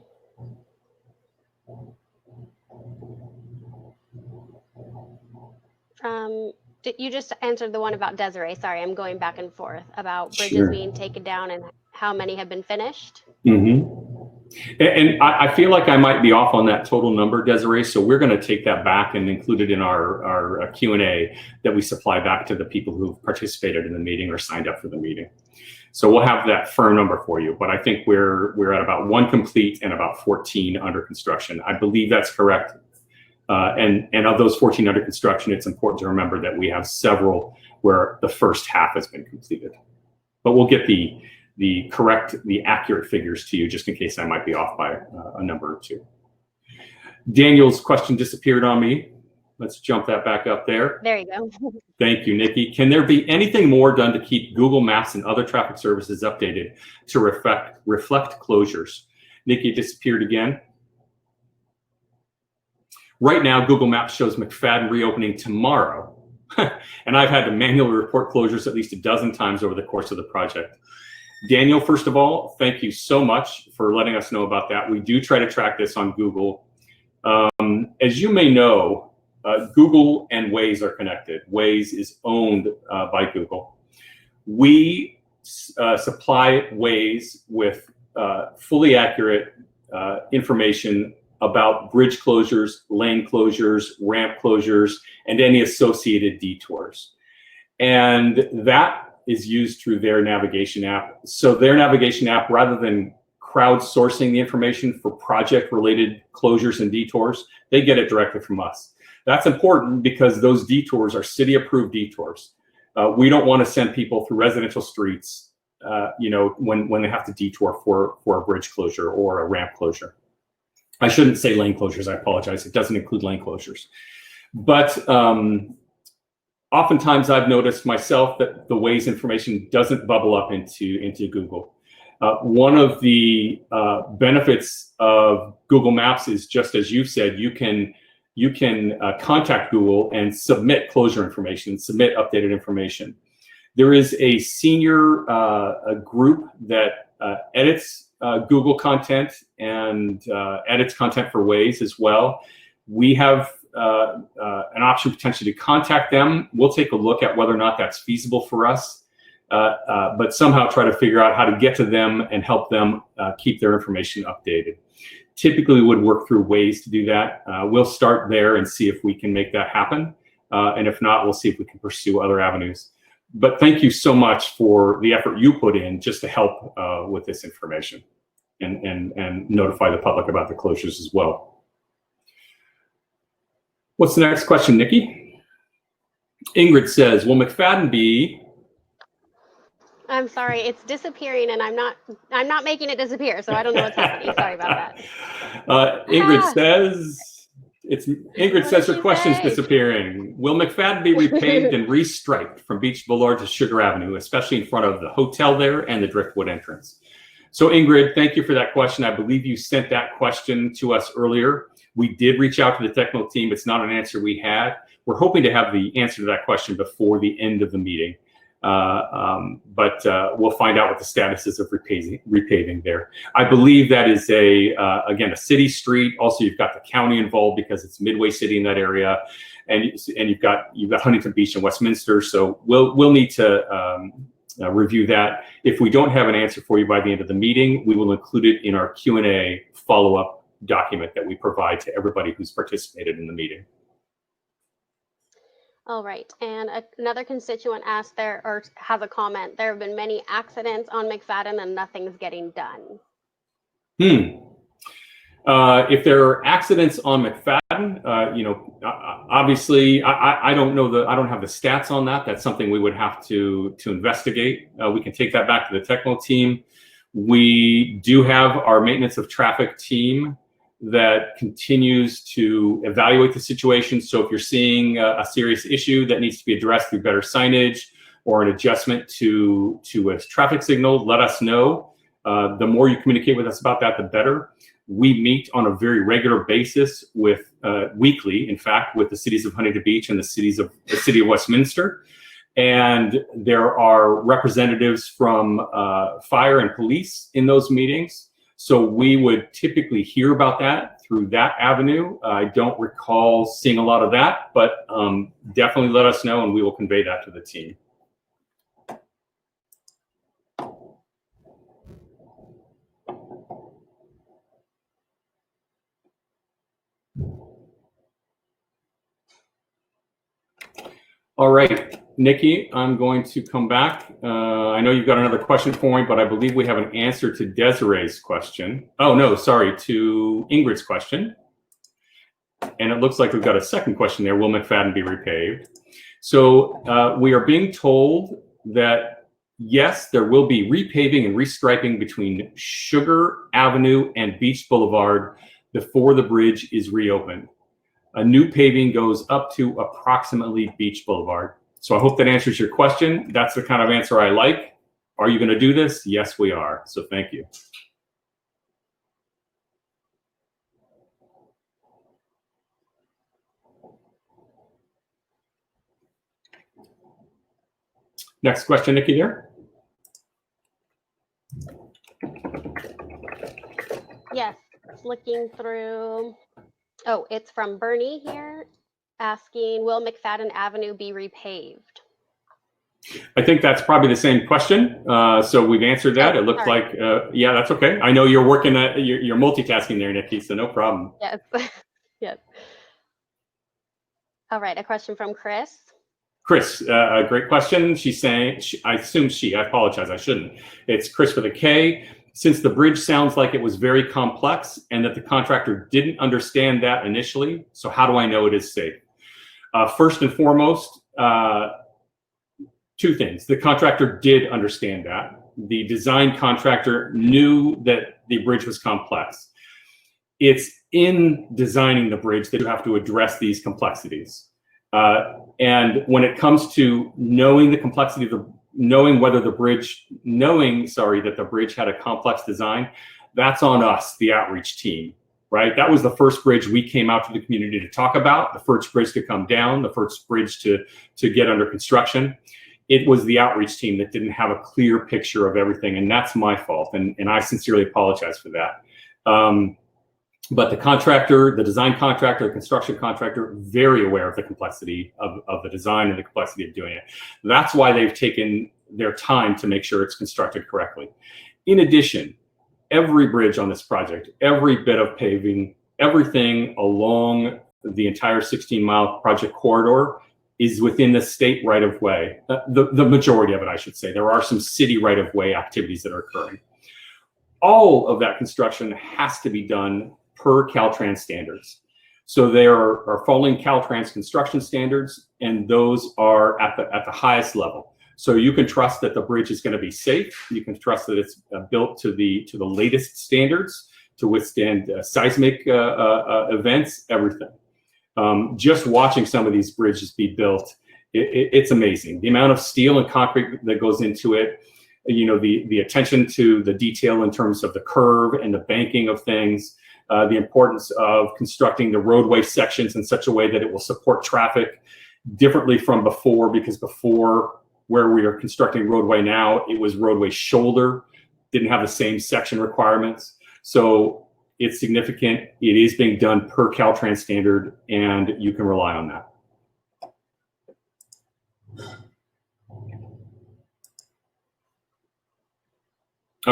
You just answered the one about Desiree. Sorry, I'm going back and forth about bridges being taken down and how many have been finished. And I feel like I might be off on that total number, Desiree. So we're going to take that back and include it in our Q&A that we supply back to the people who've participated in the meeting or signed up for the meeting. So we'll have that firm number for you. But I think we're at about 1 complete and about 14 under construction. I believe that's correct. And of those 14 under construction, it's important to remember that we have several where the first half has been completed. But we'll get the accurate figures to you, just in case I might be off by a number or two. Daniel's question disappeared on me. Let's jump that back up there. There you go. Thank you, Nikki. Can there be anything more done to keep Google Maps and other traffic services updated to reflect closures? Nikki disappeared again. Right now, Google Maps shows McFadden reopening tomorrow. And I've had to manually report closures at least a dozen times over the course of the project. Daniel, first of all, thank you so much for letting us know about that. We do try to track this on Google. As you may know, Google and Waze are connected. Waze is owned by Google. We supply Waze with fully accurate information about bridge closures, lane closures, ramp closures, and any associated detours. And that is used through their navigation app. So their navigation app, rather than crowdsourcing the information for project-related closures and detours, they get it directly from us. That's important because those detours are city-approved detours. We don't want to send people through residential streets, when they have to detour for a bridge closure or a ramp closure. I shouldn't say lane closures, I apologize. It doesn't include lane closures. But oftentimes I've noticed myself that the Waze information doesn't bubble up into Google. One of the benefits of Google Maps is, just as you said, you can contact Google and submit closure information, submit updated information. There is a senior group that edits Google content and edits content for Waze as well. We have an option potentially to contact them. We'll take a look at whether or not that's feasible for us, but somehow try to figure out how to get to them and help them keep their information updated. Typically would work through Waze to do that. We'll start there and see if we can make that happen. And if not, we'll see if we can pursue other avenues. But thank you so much for the effort you put in just to help with this information and notify the public about the closures as well. What's the next question, Nikki? Ingrid says, will McFadden be... I'm sorry, it's disappearing, and I'm not making it disappear, so I don't know what's happening. Sorry about that. Ingrid says her question's disappearing. Will McFadden be repaved and restriped from Beach Boulevard to Sugar Avenue, especially in front of the hotel there and the Driftwood entrance? So Ingrid, thank you for that question. I believe you sent that question to us earlier. We did reach out to the technical team. It's not an answer we had. We're hoping to have the answer to that question before the end of the meeting. But we'll find out what the status is of repaving there. I believe that is again, a city street. Also, you've got the county involved because it's Midway City in that area, and you've got Huntington Beach and Westminster. So we'll need to review that. If we don't have an answer for you by the end of the meeting, we will include it in our Q&A follow-up document that we provide to everybody who's participated in the meeting. All right, and another constituent asked there, or has a comment, there have been many accidents on McFadden and nothing's getting done. If there are accidents on McFadden, obviously, I don't know I don't have the stats on that. That's something we would have to investigate. We can take that back to the technical team. We do have our maintenance of traffic team that continues to evaluate the situation. So if you're seeing a serious issue that needs to be addressed through better signage or an adjustment to a traffic signal, let us know. The more you communicate with us about that, the better. We meet on a very regular basis with weekly, in fact, with the cities of Huntington Beach and the city of Westminster. And there are representatives from fire and police in those meetings. So we would typically hear about that through that avenue. I don't recall seeing a lot of that, but definitely let us know and we will convey that to the team. All right, Nikki, I'm going to come back. I know you've got another question for me, but I believe we have an answer to Desiree's question. Oh, no, sorry, to Ingrid's question. And it looks like we've got a second question there. Will McFadden be repaved? So we are being told that, yes, there will be repaving and restriping between Sugar Avenue and Beach Boulevard before the bridge is reopened. A new paving goes up to approximately Beach Boulevard. So I hope that answers your question. That's the kind of answer I like. Are you going to do this? Yes, we are. So thank you. Next question, Nikki, there. Yes, looking through. Oh, it's from Bernie here, asking, will McFadden Avenue be repaved? I think that's probably the same question. So we've answered that. It looks like, yeah, that's okay. I know you're working, you're multitasking there, Nikki, so no problem. Yes. Yes. All right, a question from Chris. Chris, a great question. She's saying, I assume I apologize, I shouldn't. It's Chris with a K. Since the bridge sounds like it was very complex and that the contractor didn't understand that initially, so how do I know it is safe? First and foremost, two things. The contractor did understand that. The design contractor knew that the bridge was complex. It's in designing the bridge that you have to address these complexities. And when it comes to knowing the complexity of knowing that the bridge had a complex design, that's on us, the outreach team, right? That was the first bridge we came out to the community to talk about, the first bridge to come down, the first bridge to get under construction. It was the outreach team that didn't have a clear picture of everything, and that's my fault, and I sincerely apologize for that. But the contractor, the design contractor, the construction contractor, very aware of the complexity of the design and the complexity of doing it. That's why they've taken their time to make sure it's constructed correctly. In addition, every bridge on this project, every bit of paving, everything along the entire 16-mile project corridor is within the state right-of-way. The majority of it, I should say. There are some city right-of-way activities that are occurring. All of that construction has to be done per Caltrans standards. So they are following Caltrans construction standards, and those are at the highest level. So you can trust that the bridge is going to be safe. You can trust that it's built to the latest standards to withstand seismic events, everything. Just watching some of these bridges be built, it's amazing. The amount of steel and concrete that goes into it, you know, the attention to the detail in terms of the curve and the banking of things, the importance of constructing the roadway sections in such a way that it will support traffic differently from before, because before, where we are constructing roadway now, it was roadway shoulder, didn't have the same section requirements. So it's significant. It is being done per Caltrans standard, and you can rely on that.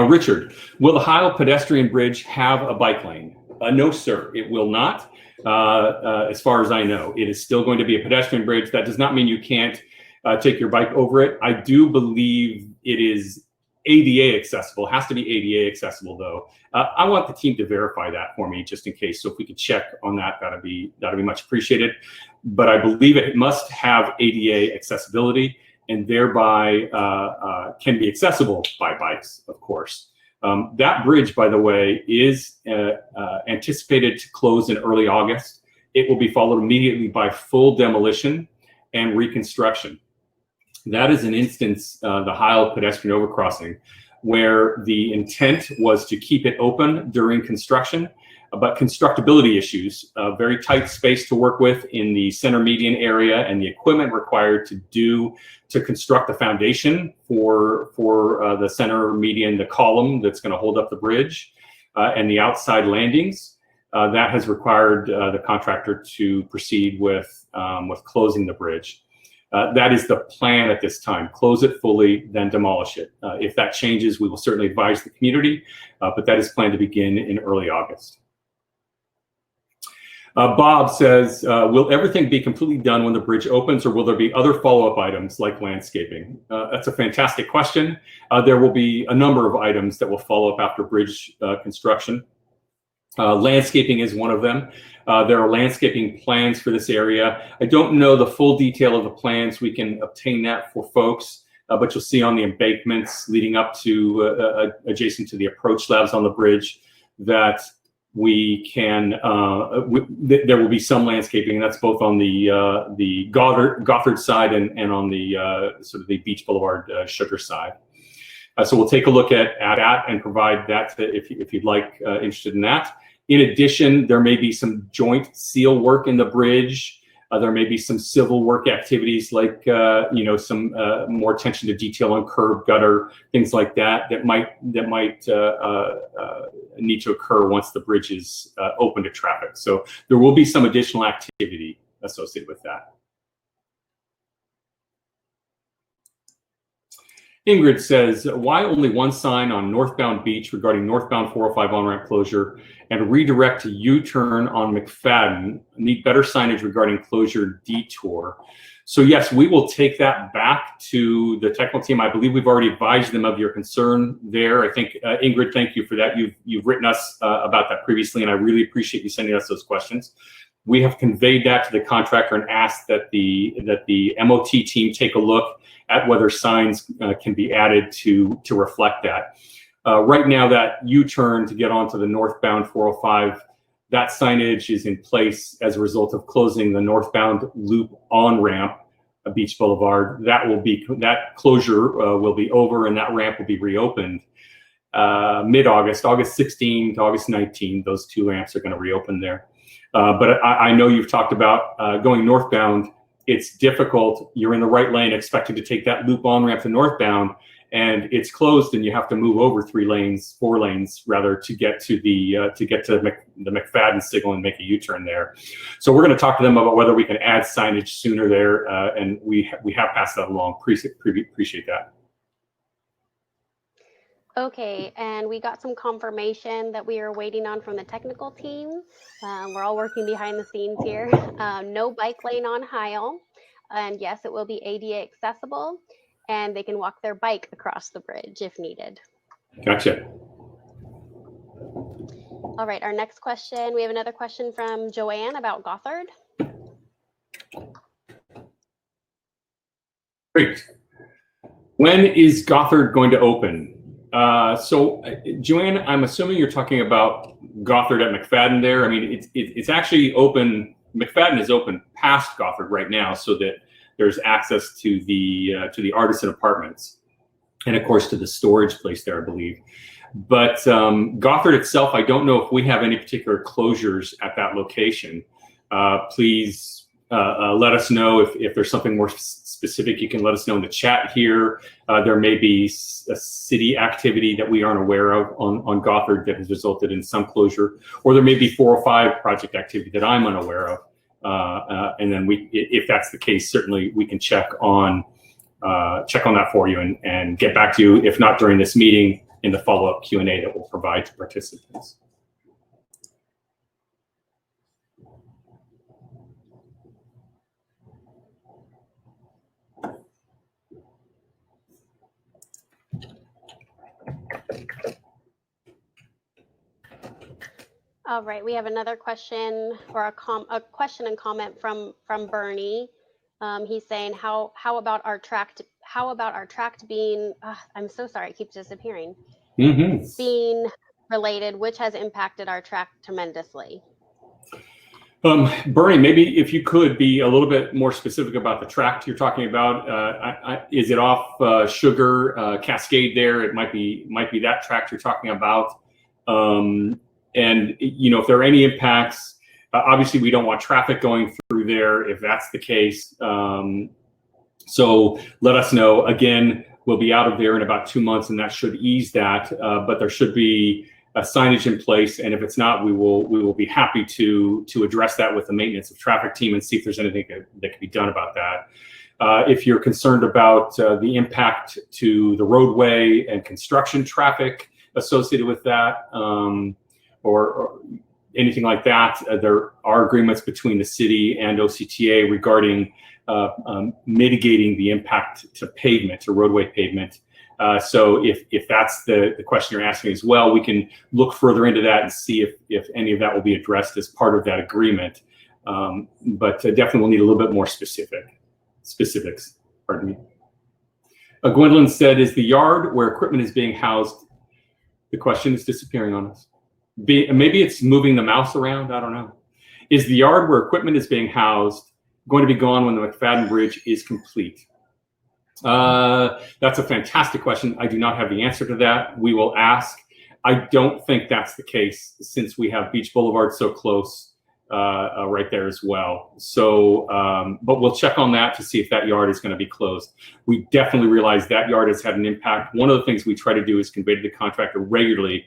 Richard, will the Heil pedestrian bridge have a bike lane? No, sir, it will not. As far as I know, it is still going to be a pedestrian bridge. That does not mean you can't take your bike over it. I do believe it is ADA accessible. It has to be ADA accessible, though. I want the team to verify that for me, just in case. So if we could check on that, that'd be much appreciated. But I believe it must have ADA accessibility, and thereby can be accessible by bikes, of course. That bridge, by the way, is anticipated to close in early August. It will be followed immediately by full demolition and reconstruction. That is an instance, the Heil pedestrian overcrossing, where the intent was to keep it open during construction, but constructability issues, very tight space to work with in the center median area, and the equipment required to construct the foundation for the center median, the column that's going to hold up the bridge, and the outside landings. That has required the contractor to proceed with closing the bridge. That is the plan at this time. Close it fully, then demolish it. If that changes, we will certainly advise the community, but that is planned to begin in early August. Bob says, will everything be completely done when the bridge opens, or will there be other follow-up items like landscaping? That's a fantastic question. There will be a number of items that will follow up after bridge construction. Landscaping is one of them. There are landscaping plans for this area. I don't know the full detail of the plans. We can obtain that for folks, but you'll see on the embankments leading up to adjacent to the approach slabs on the bridge that we can, there will be some landscaping. That's both on the Gothard side and on the sort of the Beach Boulevard Sugar side. So we'll take a look at that and provide that if you'd like, interested in that. In addition, there may be some joint seal work in the bridge. There may be some civil work activities like, some more attention to detail on curb, gutter, things like that might need to occur once the bridge is open to traffic. So there will be some additional activity associated with that. Ingrid says, why only one sign on northbound beach regarding northbound 405 on-ramp closure and redirect to U-turn on McFadden? Need better signage regarding closure detour. So yes, we will take that back to the technical team. I believe we've already advised them of your concern there. I think, Ingrid, thank you for that. You've written us about that previously, and I really appreciate you sending us those questions. We have conveyed that to the contractor and asked that the MOT team take a look at whether signs can be added to reflect that. Right now, that U-turn to get onto the northbound 405, that signage is in place as a result of closing the northbound loop on-ramp at Beach Boulevard. That closure will be over, and that ramp will be reopened mid-August, August 16 to August 19. Those two ramps are going to reopen there. But I know you've talked about going northbound. It's difficult. You're in the right lane, expected to take that loop on ramp to northbound, and it's closed, and you have to move over 4 lanes rather, to get to the McFadden signal and make a U-turn there. So we're going to talk to them about whether we can add signage sooner there, and we have passed that along. Appreciate that. Okay, and we got some confirmation that we are waiting on from the technical team. We're all working behind the scenes here. No bike lane on Heil, and yes, it will be ADA accessible, and they can walk their bike across the bridge if needed. Gotcha. All right, our next question, we have another question from Joanne about Gothard. Great. When is Gothard going to open? So, Joanne, I'm assuming you're talking about Gothard at McFadden there. I mean, it's actually open. McFadden is open past Gothard right now, so that there's access to the Artisan Apartments, and of course to the storage place there, I believe. But Gothard itself, I don't know if we have any particular closures at that location. Please let us know if there's something more specific. You can let us know in the chat here. There may be a city activity that we aren't aware of on Gothard that has resulted in some closure, or there may be 405 project activity that I'm unaware of. And then if that's the case, certainly we can check on that for you and get back to you, if not during this meeting, in the follow-up Q&A that we'll provide to participants. All right, we have another question, or a question and comment from Bernie. He's saying, how about our tract being? I'm so sorry, it keeps disappearing. Being related, which has impacted our tract tremendously. Bernie, maybe if you could be a little bit more specific about the tract you're talking about. Is it off Sugar Cascade there? It might be that tract you're talking about. And if there are any impacts, obviously we don't want traffic going through there if that's the case. So let us know. Again, we'll be out of there in about 2 months, and that should ease that. But there should be a signage in place, and if it's not, we will be happy to address that with the maintenance of traffic team and see if there's anything that can be done about that. If you're concerned about the impact to the roadway and construction traffic associated with that, or anything like that, there are agreements between the city and OCTA regarding mitigating the impact to pavement, to roadway pavement. So if that's the question you're asking as well, we can look further into that and see if any of that will be addressed as part of that agreement. But definitely we'll need a little bit more specifics. Pardon me. Gwendolyn said, is the yard where equipment is being housed? The question is disappearing on us. Maybe it's moving the mouse around. I don't know. Is the yard where equipment is being housed going to be gone when the McFadden Bridge is complete? That's a fantastic question. I do not have the answer to that. We will ask. I don't think that's the case, since we have Beach Boulevard so close right there as well. So, but we'll check on that to see if that yard is going to be closed. We definitely realize that yard has had an impact. One of the things we try to do is convey to the contractor regularly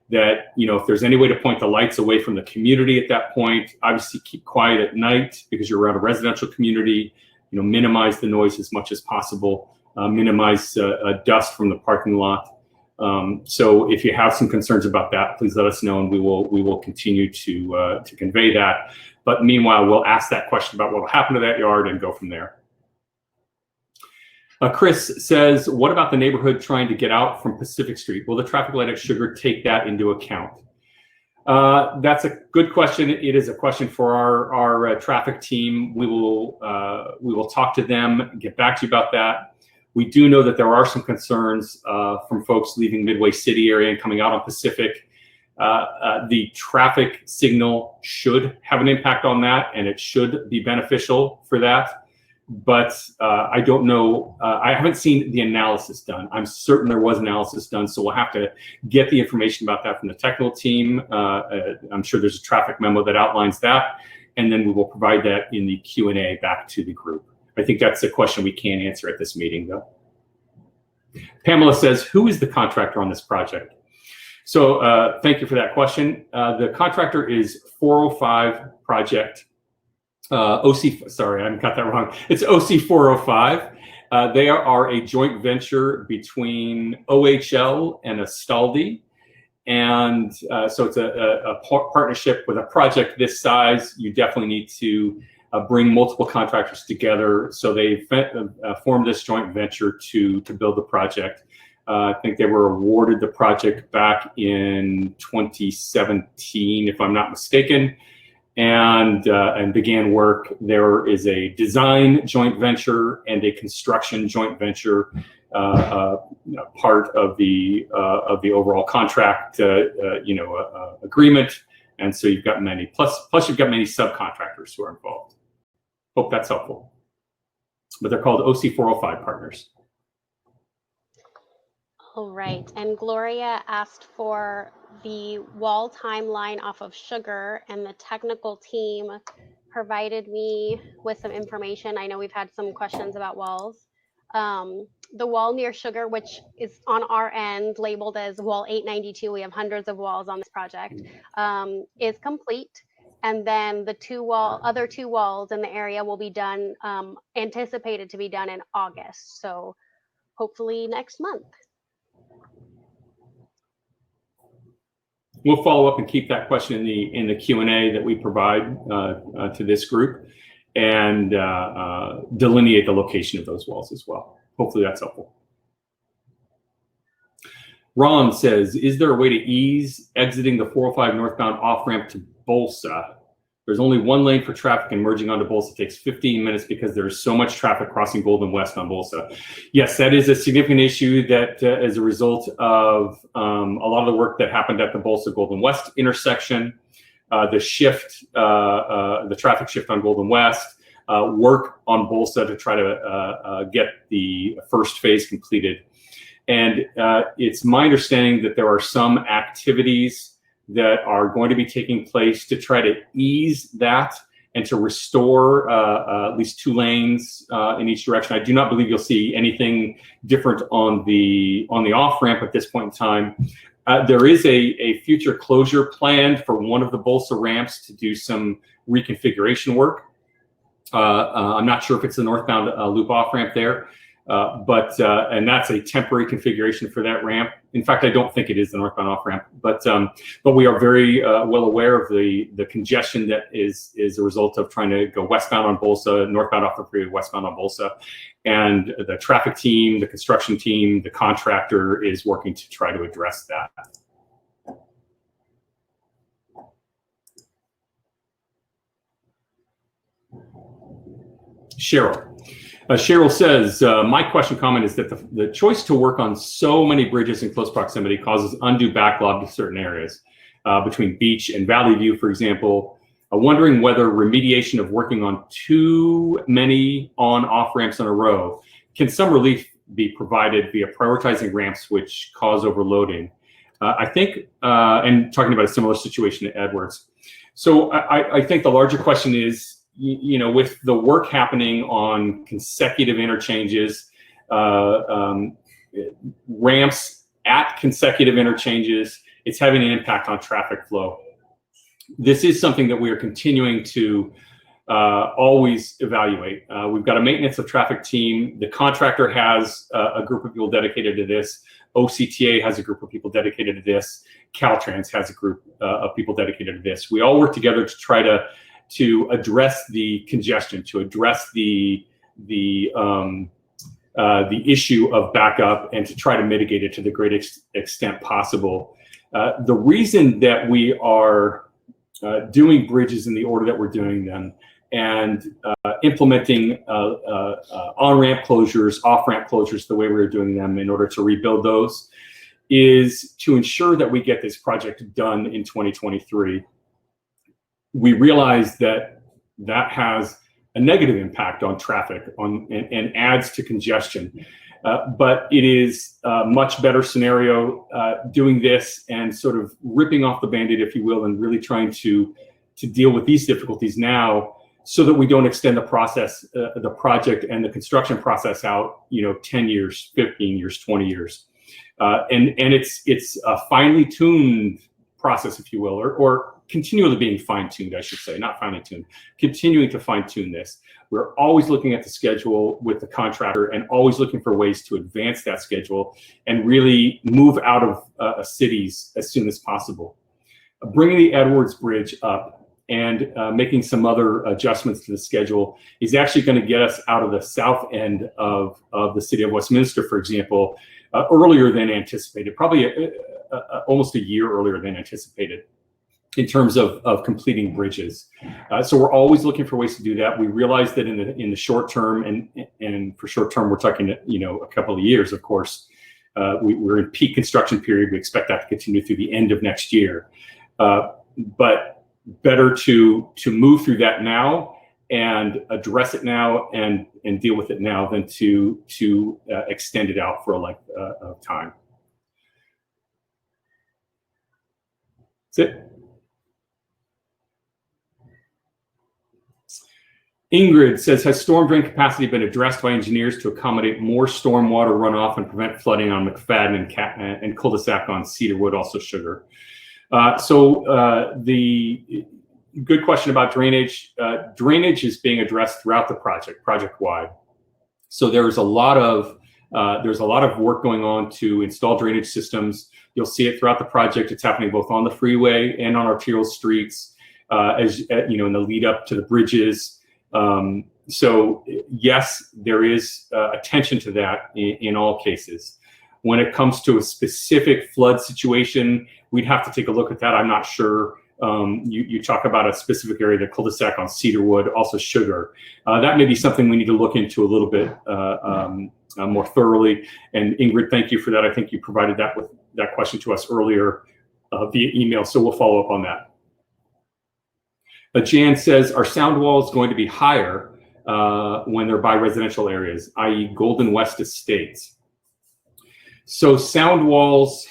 that, if there's any way to point the lights away from the community at that point, obviously keep quiet at night because you're around a residential community, minimize the noise as much as possible. minimize dust from the parking lot. So if you have some concerns about that, please let us know, and we will continue to convey that. But meanwhile, we'll ask that question about what will happen to that yard and go from there. Chris says, what about the neighborhood trying to get out from Pacific Street? Will the traffic light at Sugar take that into account? That's a good question. It is a question for our traffic team. We will talk to them, get back to you about that. We do know that there are some concerns from folks leaving Midway City area and coming out on Pacific. The traffic signal should have an impact on that, and it should be beneficial for that. But I don't know. I haven't seen the analysis done. I'm certain there was analysis done, so we'll have to get the information about that from the technical team. I'm sure there's a traffic memo that outlines that, and then we will provide that in the Q&A back to the group. I think that's a question we can't answer at this meeting, though. Pamela says, who is the contractor on this project? So thank you for that question. The contractor is 405 Project. Sorry, I got that wrong. It's OC 405. They are a joint venture between OHL and Astaldi. And so it's a partnership with a project this size. You definitely need to bring multiple contractors together. So they formed this joint venture to build the project. I think they were awarded the project back in 2017, if I'm not mistaken. And began work. There is a design joint venture and a construction joint venture part of the overall contract agreement. And so you've got many plus you've got many subcontractors who are involved. Hope that's helpful. But they're called OC 405 partners. All right, and Gloria asked for the wall timeline off of Sugar, and the technical team provided me with some information. I know we've had some questions about walls. The wall near Sugar, which is on our end labeled as wall 892, we have hundreds of walls on this project, is complete. And then the other two walls in the area will be done, anticipated to be done in August. So hopefully next month. We'll follow up and keep that question in the Q&A that we provide to this group, and delineate the location of those walls as well. Hopefully that's helpful. Ron says, is there a way to ease exiting the 405 northbound off-ramp to Bolsa? There's only one lane for traffic, and merging onto Bolsa takes 15 minutes because there's so much traffic crossing Golden West on Bolsa. Yes, that is a significant issue that as a result of a lot of the work that happened at the Bolsa Golden West intersection, the traffic shift on Golden West, work on Bolsa to try to get the first phase completed. And it's my understanding that there are some activities that are going to be taking place to try to ease that and to restore at least 2 lanes in each direction. I do not believe you'll see anything different on the off-ramp at this point in time. There is a future closure planned for one of the Bolsa ramps to do some reconfiguration work. I'm not sure if it's the northbound loop off-ramp there, and that's a temporary configuration for that ramp. In fact, I don't think it is the northbound off-ramp, but we are very well aware of the congestion that is a result of trying to go westbound on Bolsa, northbound off the freeway, westbound on Bolsa. And the traffic team, the construction team, the contractor is working to try to address that. Cheryl says, my comment is that the choice to work on so many bridges in close proximity causes undue backlog to certain areas, between Beach and Valley View, for example. Wondering whether remediation of working on too many on-off ramps in a row, can some relief be provided via prioritizing ramps which cause overloading? I think, and talking about a similar situation to Edwards. So I think the larger question is, with the work happening on consecutive interchanges, ramps at consecutive interchanges, it's having an impact on traffic flow. This is something that we are continuing to always evaluate. We've got a maintenance of traffic team. The contractor has a group of people dedicated to this. OCTA has a group of people dedicated to this. Caltrans has a group of people dedicated to this. We all work together to try to address the congestion, to address the issue of backup, and to try to mitigate it to the greatest extent possible. The reason that we are doing bridges in the order that we're doing them and implementing on-ramp closures, off-ramp closures the way we're doing them in order to rebuild those is to ensure that we get this project done in 2023. We realize that that has a negative impact on traffic and adds to congestion. But it is a much better scenario doing this and sort of ripping off the Band-Aid, if you will, and really trying to deal with these difficulties now so that we don't extend the process, the project and the construction process out, 10 years, 15 years, 20 years. And it's a finely tuned process, if you will, or continually being fine-tuned, I should say, not finely tuned, continuing to fine-tune this. We're always looking at the schedule with the contractor and always looking for ways to advance that schedule and really move out of cities as soon as possible. Bringing the Edwards Bridge up and making some other adjustments to the schedule is actually going to get us out of the south end of the city of Westminster, for example, earlier than anticipated, probably almost a year earlier than anticipated in terms of completing bridges. So we're always looking for ways to do that. We realize that in the short term, and for short term, we're talking, a couple of years, of course. We're in peak construction period. We expect that to continue through the end of next year. But better to move through that now and address it now and deal with it now than to extend it out for a length of time. That's it. Ingrid says, has storm drain capacity been addressed by engineers to accommodate more stormwater runoff and prevent flooding on McFadden and cul-de-sac on Cedarwood, also Sugar? The good question about drainage. Drainage is being addressed throughout the project-wide. So there's a lot of work going on to install drainage systems. You'll see it throughout the project. It's happening both on the freeway and on arterial streets, in the lead up to the bridges. So yes, there is attention to that in all cases. When it comes to a specific flood situation, we'd have to take a look at that. I'm not sure. You talk about a specific area, the cul-de-sac on Cedarwood, also Sugar. That may be something we need to look into a little bit more thoroughly. And Ingrid, thank you for that. I think you provided that question to us earlier via email, so we'll follow up on that. Jan says, are sound walls going to be higher when they're by residential areas, i.e. Golden West Estates? So sound walls,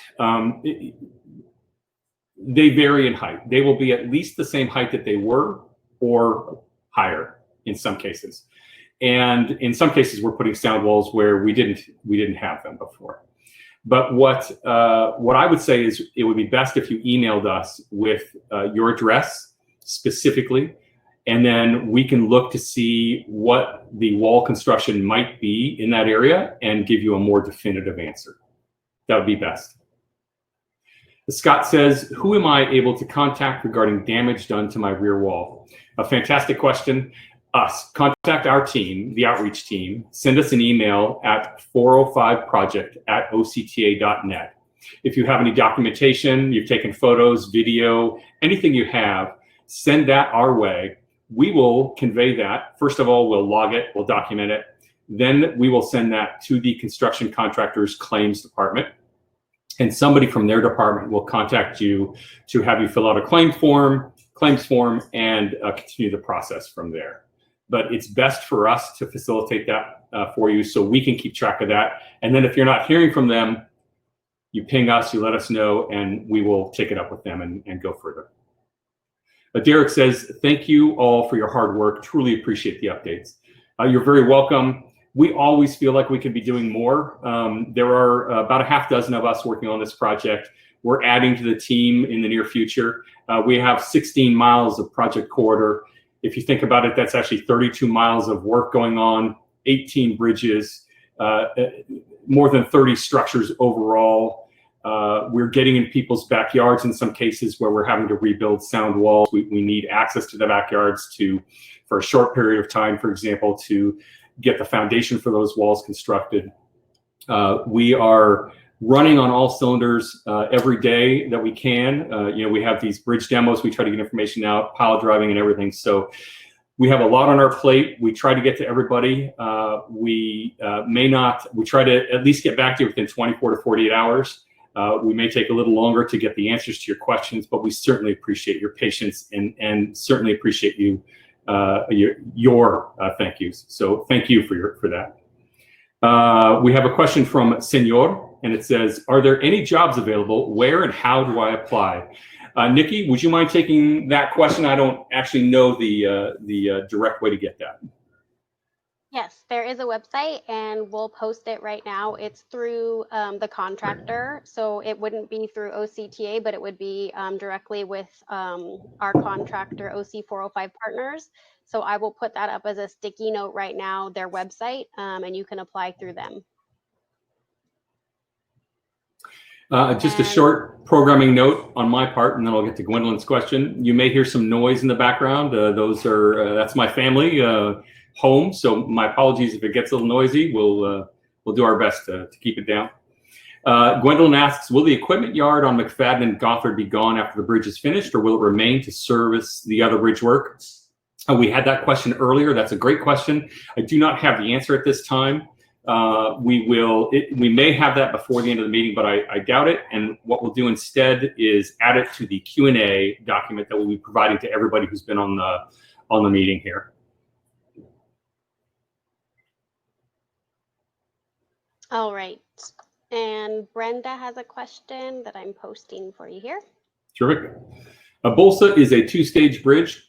they vary in height. They will be at least the same height that they were or higher in some cases. And in some cases, we're putting sound walls where we didn't have them before. But what I would say is it would be best if you emailed us with your address specifically, and then we can look to see what the wall construction might be in that area and give you a more definitive answer. That would be best. Scott says, who am I able to contact regarding damage done to my rear wall? A fantastic question. Us. Contact our team, the outreach team. Send us an email at 405project@octa.net. If you have any documentation, you've taken photos, video, anything you have, send that our way. We will convey that. First of all, we'll log it, we'll document it. Then we will send that to the construction contractor's claims department. And somebody from their department will contact you to have you fill out a claims form, and continue the process from there. But it's best for us to facilitate that for you so we can keep track of that. And then if you're not hearing from them, you ping us, you let us know, and we will take it up with them and go further. Derek says, thank you all for your hard work. Truly appreciate the updates. You're very welcome. We always feel like we could be doing more. There are about a half dozen of us working on this project. We're adding to the team in the near future. We have 16 miles of project corridor. If you think about it, that's actually 32 miles of work going on, 18 bridges, more than 30 structures overall. We're getting in people's backyards in some cases where we're having to rebuild sound walls. We need access to the backyards for a short period of time, for example, to get the foundation for those walls constructed. We are running on all cylinders every day that we can. We have these bridge demos. We try to get information out, pile driving and everything. So we have a lot on our plate. We try to get to everybody. We try to at least get back to you within 24 to 48 hours. We may take a little longer to get the answers to your questions, but we certainly appreciate your patience and certainly appreciate your thank yous. So thank you for that. We have a question from Senor, and it says, are there any jobs available? Where and how do I apply? Nikki, would you mind taking that question? I don't actually know the direct way to get that. Yes, there is a website and we'll post it right now. It's through the contractor. So it wouldn't be through OCTA, but it would be directly with our contractor, OC405 Partners. So I will put that up as a sticky note right now, their website, and you can apply through them. Just a short programming note on my part, and then I'll get to Gwendolyn's question. You may hear some noise in the background. That's my family home, so my apologies if it gets a little noisy. We'll do our best to keep it down. Gwendolyn asks, will the equipment yard on McFadden and Gothard be gone after the bridge is finished, or will it remain to service the other bridge work? We had that question earlier. That's a great question. I do not have the answer at this time. We may have that before the end of the meeting, but I doubt it. And what we'll do instead is add it to the Q&A document that we'll be providing to everybody who's been on the meeting here. All right. And Brenda has a question that I'm posting for you here. Terrific. Bolsa is a two-stage bridge.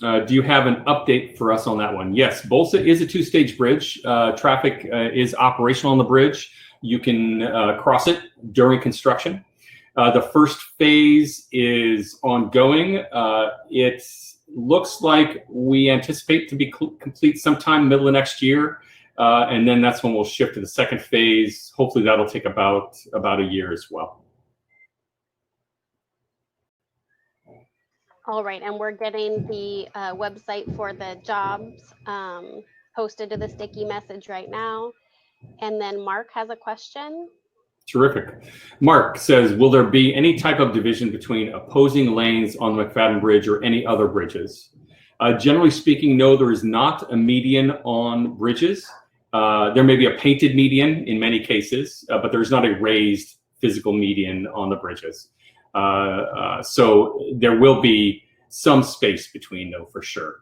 Do you have an update for us on that one? Yes, Bolsa is a two-stage bridge. Traffic is operational on the bridge. You can cross it during construction. The first phase is ongoing. It looks like we anticipate to be complete sometime middle of next year. And then that's when we'll shift to the second phase. Hopefully that'll take about a year as well. All right, and we're getting the website for the jobs posted to the sticky message right now. And then Mark has a question. Terrific. Mark says, will there be any type of division between opposing lanes on the McFadden Bridge or any other bridges? Generally speaking, no, there is not a median on bridges. There may be a painted median in many cases, but there's not a raised physical median on the bridges. So there will be some space between, though, for sure.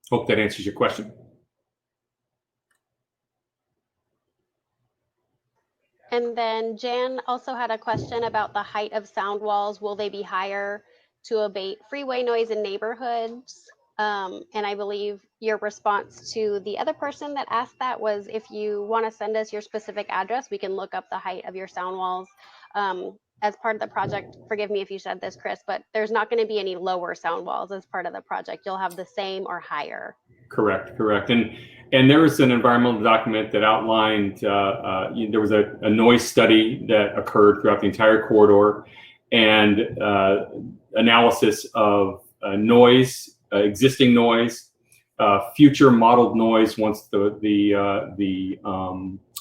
Hope that answers your question. And then Jan also had a question about the height of sound walls. Will they be higher to abate freeway noise in neighborhoods? And I believe your response to the other person that asked that was, if you want to send us your specific address, we can look up the height of your sound walls. As part of the project, forgive me if you said this, Chris, but there's not going to be any lower sound walls as part of the project. You'll have the same or higher. Correct. And there was an environmental document that outlined, there was a noise study that occurred throughout the entire corridor, and analysis of noise, existing noise, future modeled noise once the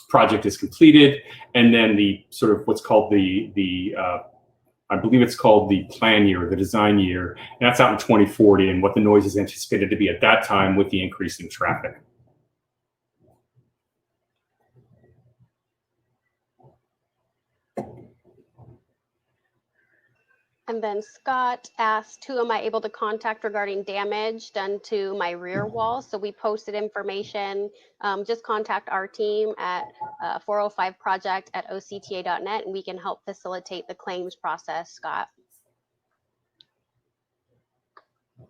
project is completed, and then the sort of what's called I believe it's called the plan year, the design year, and that's out in 2040, and what the noise is anticipated to be at that time with the increase in traffic. And then Scott asked, who am I able to contact regarding damage done to my rear wall? So we posted information. Just contact our team at 405project@octa.net, and we can help facilitate the claims process, Scott.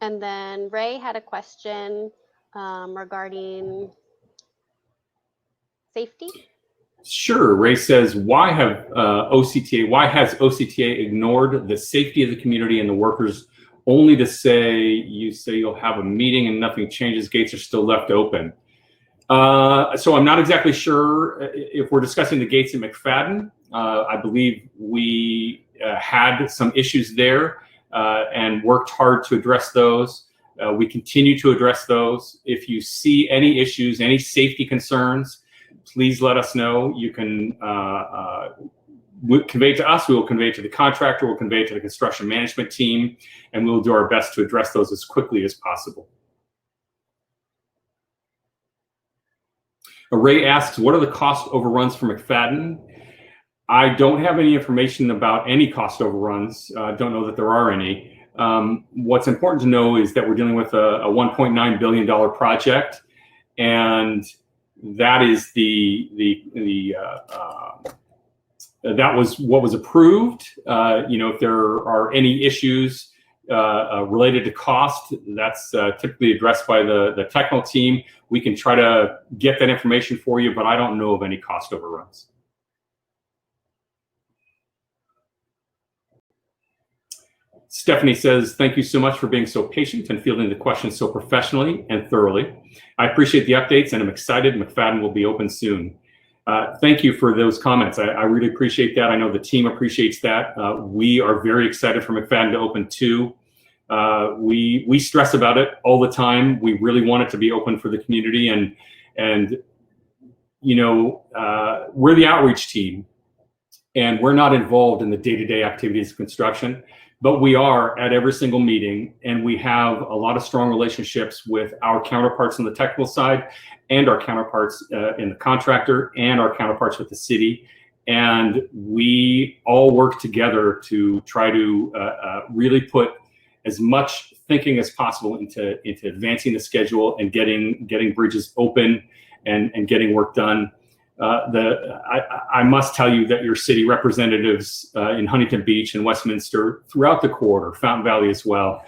And then Ray had a question regarding safety. Sure. Ray says, why has OCTA ignored the safety of the community and the workers only to say, you say you'll have a meeting and nothing changes, gates are still left open. So I'm not exactly sure if we're discussing the gates at McFadden. I believe we had some issues there and worked hard to address those. We continue to address those. If you see any issues, any safety concerns, please let us know. You can convey it to us, we will convey it to the contractor, we'll convey it to the construction management team, and we'll do our best to address those as quickly as possible. Ray asks, what are the cost overruns for McFadden? I don't have any information about any cost overruns. I don't know that there are any. What's important to know is that we're dealing with a $1.9 billion project, and that is that was what was approved. If there are any issues related to cost, that's typically addressed by the technical team. We can try to get that information for you, but I don't know of any cost overruns. Stephanie says, thank you so much for being so patient and fielding the questions so professionally and thoroughly. I appreciate the updates and I'm excited McFadden will be open soon. Thank you for those comments. I really appreciate that. I know the team appreciates that. We are very excited for McFadden to open too. We stress about it all the time. We really want it to be open for the community, and we're the outreach team, and we're not involved in the day-to-day activities of construction, but we are at every single meeting, and we have a lot of strong relationships with our counterparts on the technical side, and our counterparts in the contractor, and our counterparts with the city. And we all work together to try to really put as much thinking as possible into advancing the schedule and getting bridges open and getting work done. I must tell you that your city representatives in Huntington Beach and Westminster, throughout the corridor, Fountain Valley as well,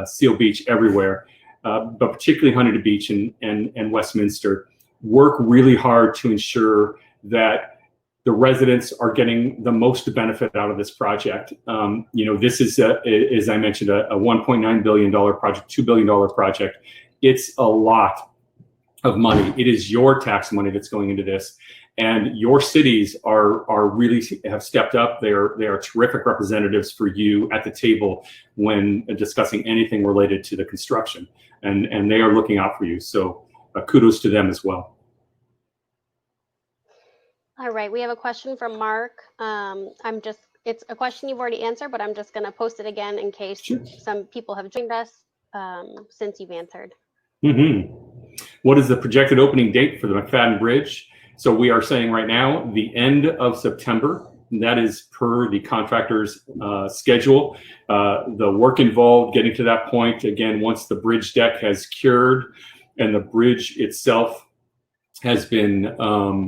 Seal Beach, everywhere, but particularly Huntington Beach and Westminster, work really hard to ensure that the residents are getting the most benefit out of this project. This is, as I mentioned, a $1.9 billion project, $2 billion project. It's a lot of money. It is your tax money that's going into this, and your cities are really have stepped up. They are terrific representatives for you at the table when discussing anything related to the construction, and they are looking out for you. So kudos to them as well. All right, we have a question from Mark. It's a question you've already answered, but I'm just going to post it again in case some people have joined us since you've answered. Mm-hmm. What is the projected opening date for the McFadden Bridge? So we are saying right now, the end of September. That is per the contractor's schedule. The work involved getting to that point, again, once the bridge deck has cured and the bridge itself has been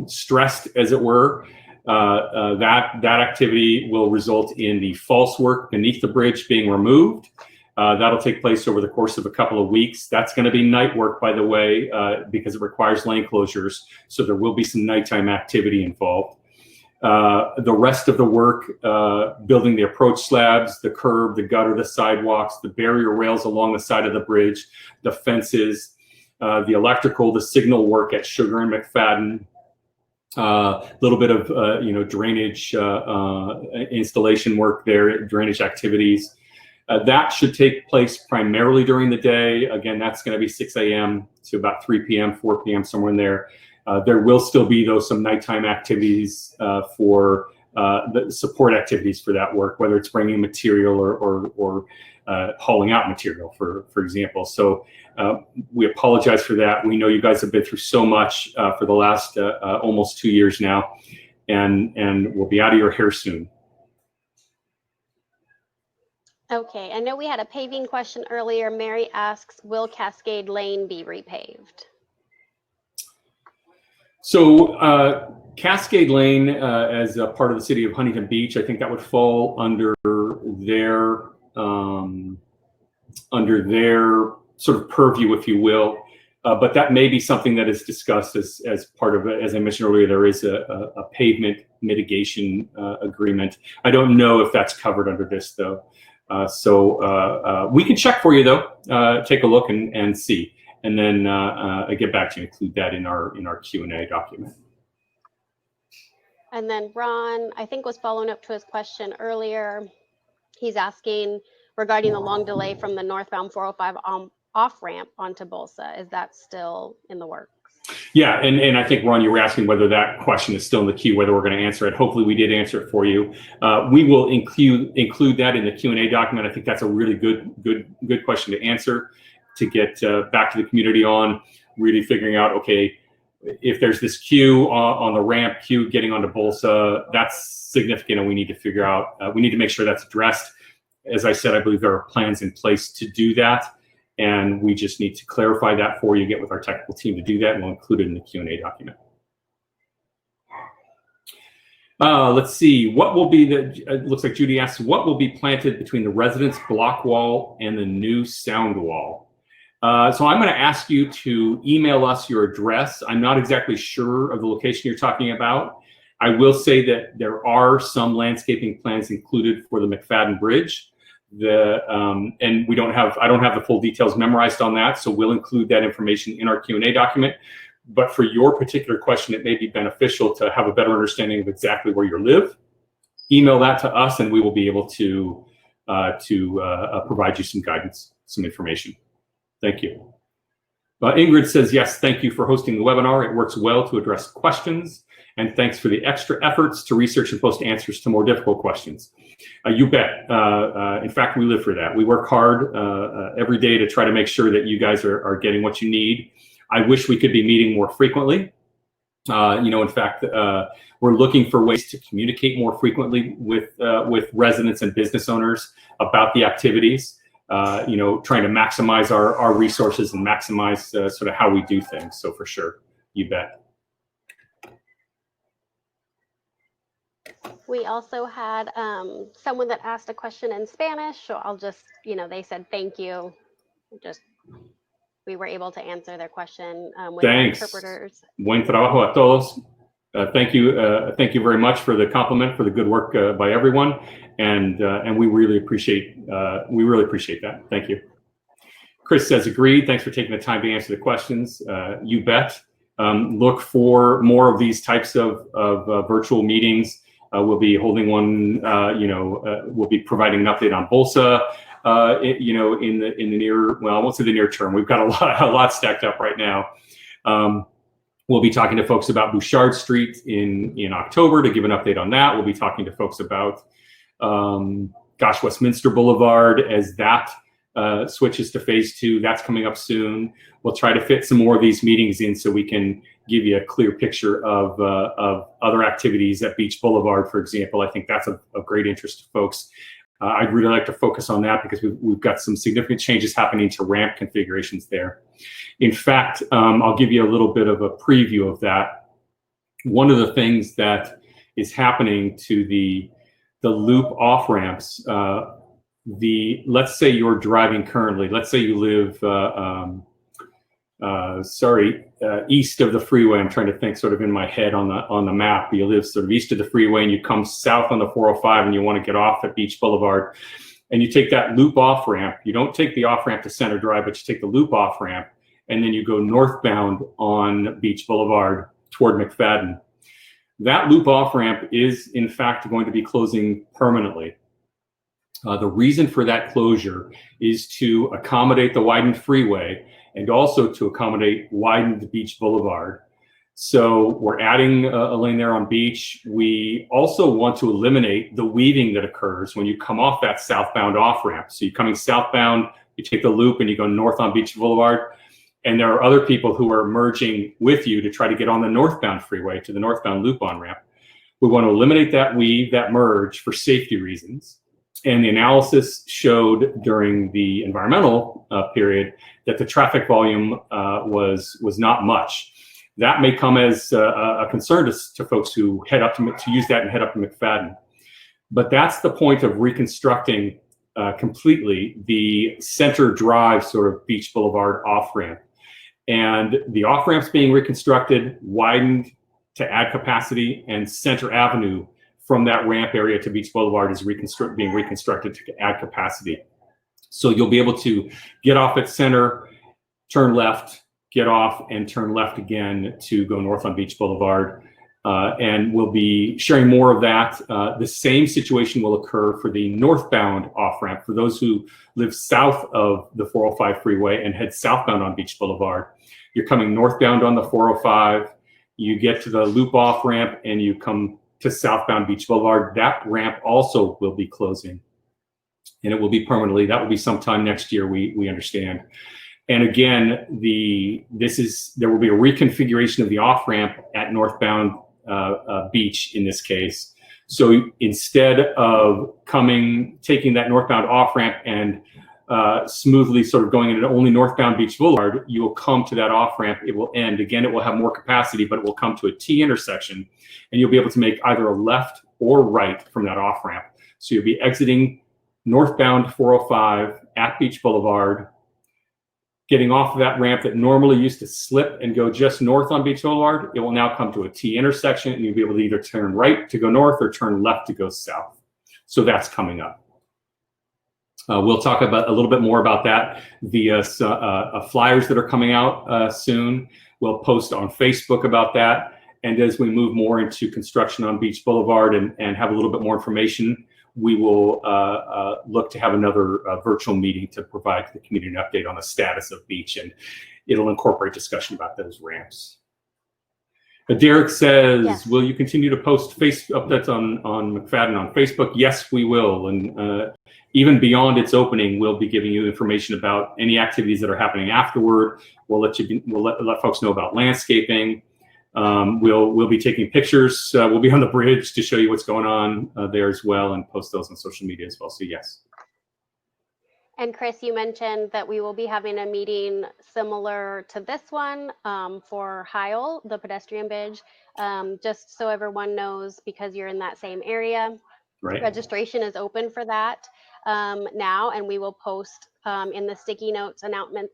stressed, as it were, that activity will result in the false work beneath the bridge being removed. That'll take place over the course of a couple of weeks. That's going to be night work, by the way, because it requires lane closures. So there will be some nighttime activity involved. The rest of the work, building the approach slabs, the curb, the gutter, the sidewalks, the barrier rails along the side of the bridge, the fences, the electrical, the signal work at Sugar and McFadden, a little bit of drainage installation work there, drainage activities. That should take place primarily during the day. Again, that's going to be 6 a.m. to about 3 p.m., 4 p.m., somewhere in there. There will still be, though, some nighttime activities for the support activities for that work, whether it's bringing material or hauling out material, for example. So we apologize for that. We know you guys have been through so much for the last almost 2 years now, and we'll be out of your hair soon. Okay, I know we had a paving question earlier. Mary asks, will Cascade Lane be repaved? So Cascade Lane, as a part of the city of Huntington Beach, I think that would fall under their sort of purview, if you will. But that may be something that is discussed as part of it. As I mentioned earlier, there is a pavement mitigation agreement. I don't know if that's covered under this, though. So we can check for you though, take a look and see, and then get back to you, include that in our Q&A document. And then Ron, I think, was following up to his question earlier. He's asking regarding the long delay from the northbound 405 off ramp onto Bolsa. Is that still in the works? Yeah, and I think, Ron, you were asking whether that question is still in the queue, whether we're going to answer it. Hopefully we did answer it for you. We will include that in the Q&A document. I think that's a really good question to answer, to get back to the community on, really figuring out, okay, if there's this queue on the ramp queue getting onto Bolsa, that's significant, and we need to figure out, we need to make sure that's addressed. As I said, I believe there are plans in place to do that, and we just need to clarify that for you, get with our technical team to do that, and we'll include it in the Q&A document. Let's see, what will be it looks like Judy asks, what will be planted between the residence block wall and the new sound wall? So I'm going to ask you to email us your address. I'm not exactly sure of the location you're talking about. I will say that there are some landscaping plans included for the McFadden Bridge. And I don't have the full details memorized on that, so we'll include that information in our Q&A document. But for your particular question, it may be beneficial to have a better understanding of exactly where you live. Email that to us, and we will be able to provide you some guidance, some information. Thank you. Ingrid says, yes, thank you for hosting the webinar. It works well to address questions, and thanks for the extra efforts to research and post answers to more difficult questions. You bet. In fact, we live for that. We work hard every day to try to make sure that you guys are getting what you need. I wish we could be meeting more frequently. In fact, we're looking for ways to communicate more frequently with residents and business owners about the activities. Trying to maximize our resources and maximize sort of how we do things. So for sure, you bet. We also had someone that asked a question in Spanish, so I'll just, they said thank you. We were able to answer their question with interpreters. Buen trabajo a todos. Thank you very much for the compliment, for the good work by everyone, and we really appreciate that. Thank you. Chris says agreed. Thanks for taking the time to answer the questions. You bet. Look for more of these types of virtual meetings. We'll be holding one. We'll be providing an update on Bolsa. In the near, well, I won't say the near term. We've got a lot stacked up right now. We'll be talking to folks about Bouchard Street in October to give an update on that. We'll be talking to folks about Westminster Boulevard as that switches to phase 2. That's coming up soon. We'll try to fit some more of these meetings in so we can give you a clear picture of other activities at Beach Boulevard, for example. I think that's of great interest to folks. I'd really like to focus on that because we've got some significant changes happening to ramp configurations there. In fact, I'll give you a little bit of a preview of that. One of the things that is happening to the loop off ramps, let's say you're driving currently, let's say you live, east of the freeway. I'm trying to think sort of in my head on the map. You live sort of east of the freeway and you come south on the 405 and you want to get off at Beach Boulevard, and you take that loop off ramp. You don't take the off ramp to Center Drive, but you take the loop off ramp, and then you go northbound on Beach Boulevard toward McFadden. That loop off ramp is in fact going to be closing permanently. The reason for that closure is to accommodate the widened freeway and also to accommodate widened Beach Boulevard. So we're adding a lane there on Beach. We also want to eliminate the weaving that occurs when you come off that southbound off ramp. So you're coming southbound, you take the loop and you go north on Beach Boulevard. And there are other people who are merging with you to try to get on the northbound freeway to the northbound loop on ramp. We want to eliminate that weave, that merge, for safety reasons. And the analysis showed during the environmental period that the traffic volume was not much. That may come as a concern to folks who head up to use that and head up to McFadden. But that's the point of reconstructing completely the Center Drive sort of Beach Boulevard off-ramp. And the off-ramp's being reconstructed, widened to add capacity, and Center Avenue from that ramp area to Beach Boulevard is being reconstructed to add capacity. So you'll be able to get off at Center, turn left, get off, and turn left again to go north on Beach Boulevard. And we'll be sharing more of that. The same situation will occur for the northbound off-ramp for those who live south of the 405 freeway and head southbound on Beach Boulevard. You're coming northbound on the 405, you get to the loop off-ramp, and you come to southbound Beach Boulevard. That ramp also will be closing, and it will be permanently. That will be sometime next year, we understand. And again, there will be a reconfiguration of the off-ramp at northbound Beach in this case. So instead of taking that northbound off-ramp and smoothly sort of going into only northbound Beach Boulevard, you will come to that off-ramp. It will end. Again, it will have more capacity, but it will come to a T intersection, and you'll be able to make either a left or right from that off-ramp. So you'll be exiting northbound 405 at Beach Boulevard, getting off of that ramp that normally used to slip and go just north on Beach Boulevard. It will now come to a T intersection, and you'll be able to either turn right to go north or turn left to go south. So that's coming up. We'll talk about a little bit more about that via flyers that are coming out soon. We'll post on Facebook about that. And as we move more into construction on Beach Boulevard and have a little bit more information, we will look to have another virtual meeting to provide the community an update on the status of Beach, and it'll incorporate discussion about those ramps. Derek says, yes. Will you continue to post updates on McFadden on Facebook? Yes, we will. And even beyond its opening, we'll be giving you information about any activities that are happening afterward. We'll let folks know about landscaping. We'll be taking pictures. We'll be on the bridge to show you what's going on there as well, and post those on social media as well. So yes. And Chris, you mentioned that we will be having a meeting similar to this one for Heil, the pedestrian bridge, just so everyone knows, because you're in that same area. Right. Registration is open for that now, and we will post in the sticky notes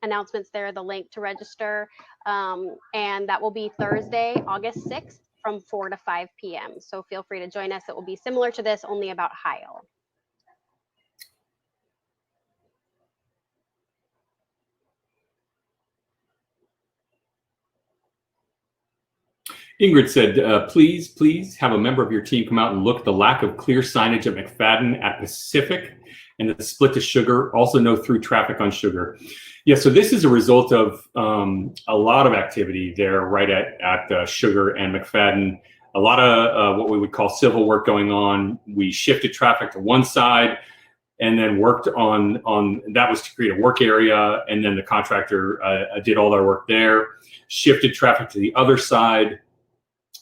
announcements there the link to register, and that will be Thursday, August 6th from 4 to 5 p.m. So feel free to join us. It will be similar to this, only about Heil. Ingrid said, please have a member of your team come out and look at the lack of clear signage at McFadden at Pacific and the split to Sugar. Also no through traffic on Sugar. Yeah, so this is a result of a lot of activity there right at Sugar and McFadden. A lot of what we would call civil work going on. We shifted traffic to one side and then worked on that was to create a work area, and then the contractor did all their work there, shifted traffic to the other side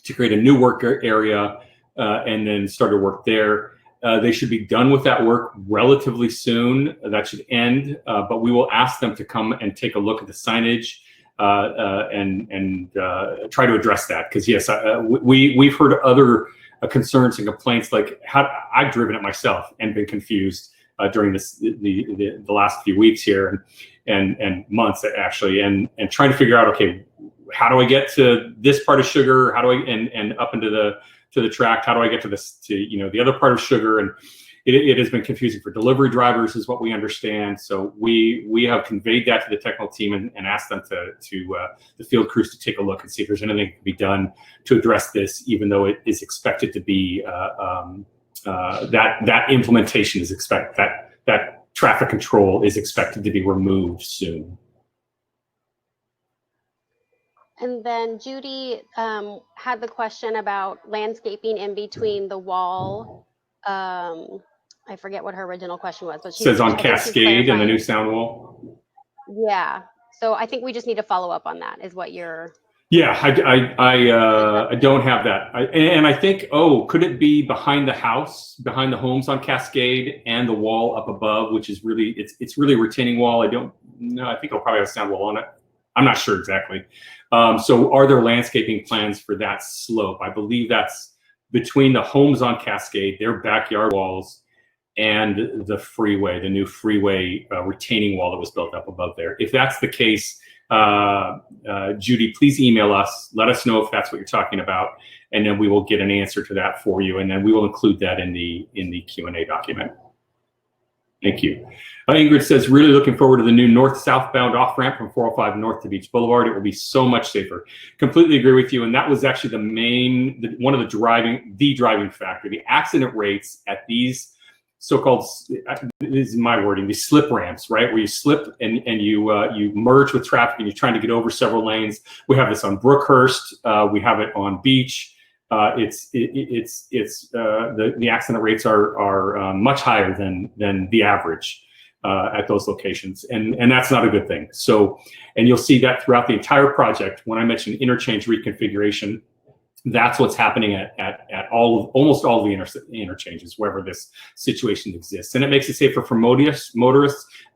to create a new work area, and then started work there. They should be done with that work relatively soon. That should end, but we will ask them to come and take a look at the signage and try to address that. Because yes, we've heard other concerns and complaints, like I've driven it myself and been confused during the last few weeks here and months actually, and trying to figure out, okay, how do I get to this part of Sugar? How do I and up into the tract? How do I get to the other part of Sugar? And it has been confusing for delivery drivers, is what we understand. So we have conveyed that to the technical team and asked them to the field crews to take a look and see if there's anything that can be done to address this, even though it is expected to be that implementation is expected, that traffic control is expected to be removed soon. And then Judy had the question about landscaping in between the wall. I forget what her original question was, but she says on Cascade and the new sound wall. Yeah, so I think we just need to follow up on that, is what you're. Yeah, I don't have that, and I think, could it be behind the house, behind the homes on Cascade, and the wall up above, which is really it's really a retaining wall. I don't know. I think it'll probably have a sound wall on it. I'm not sure exactly. So are there landscaping plans for that slope? I believe that's between the homes on Cascade, their backyard walls, and the freeway, the new freeway retaining wall that was built up above there. If that's the case, Judy, please email us. Let us know if that's what you're talking about, and then we will get an answer to that for you, and then we will include that in the Q&A document. Thank you. Ingrid says, really looking forward to the new north-southbound off-ramp from 405 north to Beach Boulevard. It will be so much safer. Completely agree with you. And that was actually one of the driving factor. The accident rates at these so-called, this is my wording, these slip ramps, right? Where you slip and you merge with traffic and you're trying to get over several lanes. We have this on Brookhurst. We have it on Beach. The accident rates are much higher than the average at those locations, and that's not a good thing. So, and you'll see that throughout the entire project. When I mentioned interchange reconfiguration, that's what's happening at almost all of the interchanges wherever this situation exists, and it makes it safer for motorists,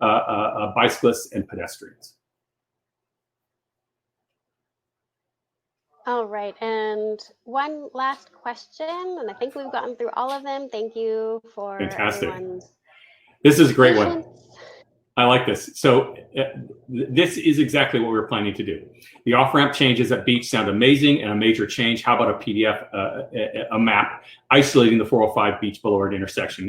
bicyclists, and pedestrians. All right, and one last question, and I think we've gotten through all of them. Thank you for everyone's This is a great patience. one. I like this. So this is exactly what we were planning to do. The off-ramp changes at Beach sound amazing and a major change. How about a PDF, a map isolating the 405 Beach Boulevard intersection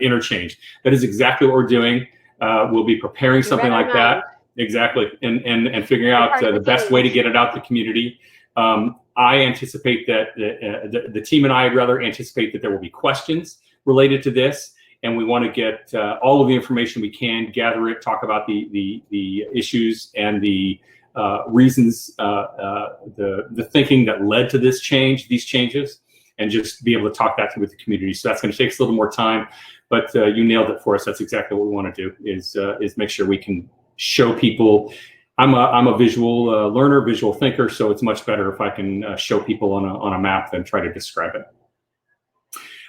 interchange? That is exactly what we're doing. We'll be preparing something like that. Exactly, and figuring out the best way to get it out to the community. I anticipate that the team and I rather anticipate that there will be questions related to this, and we want to get all of the information we can, gather it, talk about the issues and the reasons, the thinking that led to these changes, and just be able to talk that with the community. So that's going to take us a little more time, but you nailed it for us. That's exactly what we want to do, is make sure we can show people. I'm a visual learner, visual thinker, so it's much better if I can show people on a map than try to describe it.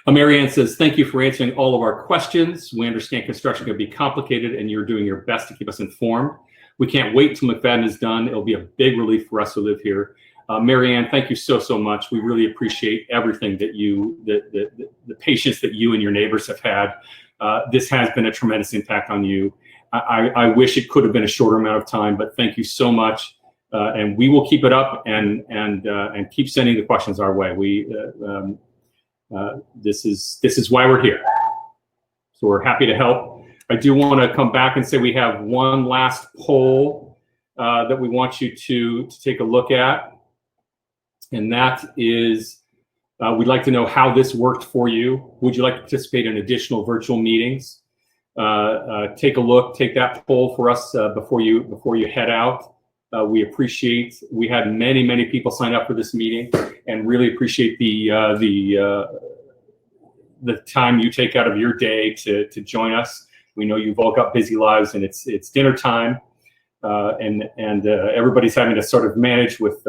Marianne says, thank you for answering all of our questions. We understand construction can be complicated and you're doing your best to keep us informed. We can't wait till McFadden is done. It'll be a big relief for us who live here. Marianne, thank you so much. We really appreciate everything that the patience that you and your neighbors have had. This has been a tremendous impact on you. I wish it could have been a shorter amount of time, but thank you so much. And we will keep it up and keep sending the questions our way. This is why we're here. So we're happy to help. I do want to come back and say we have one last poll that we want you to take a look at. And that is, we'd like to know how this worked for you. Would you like to participate in additional virtual meetings? Take a look, take that poll for us before you head out. We had many people sign up for this meeting, and really appreciate the time you take out of your day to join us. We know you've all got busy lives, and it's dinner time, and everybody's having to sort of manage with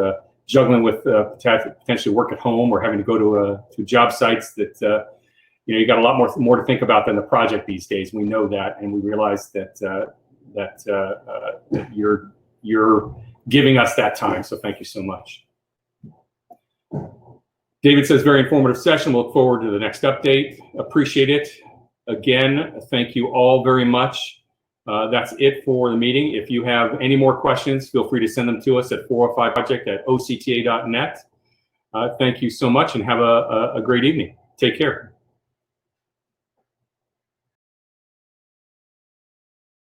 juggling with potentially work at home or having to go to job sites that you got a lot more to think about than the project these days. We know that, and we realize that you're giving us that time. So thank you so much. David says, very informative session. We'll look forward to the next update. Appreciate it. Again, thank you all very much. That's it for the meeting. If you have any more questions, feel free to send them to us at 405project@octa.net. Thank you so much, and have a great evening. Take care.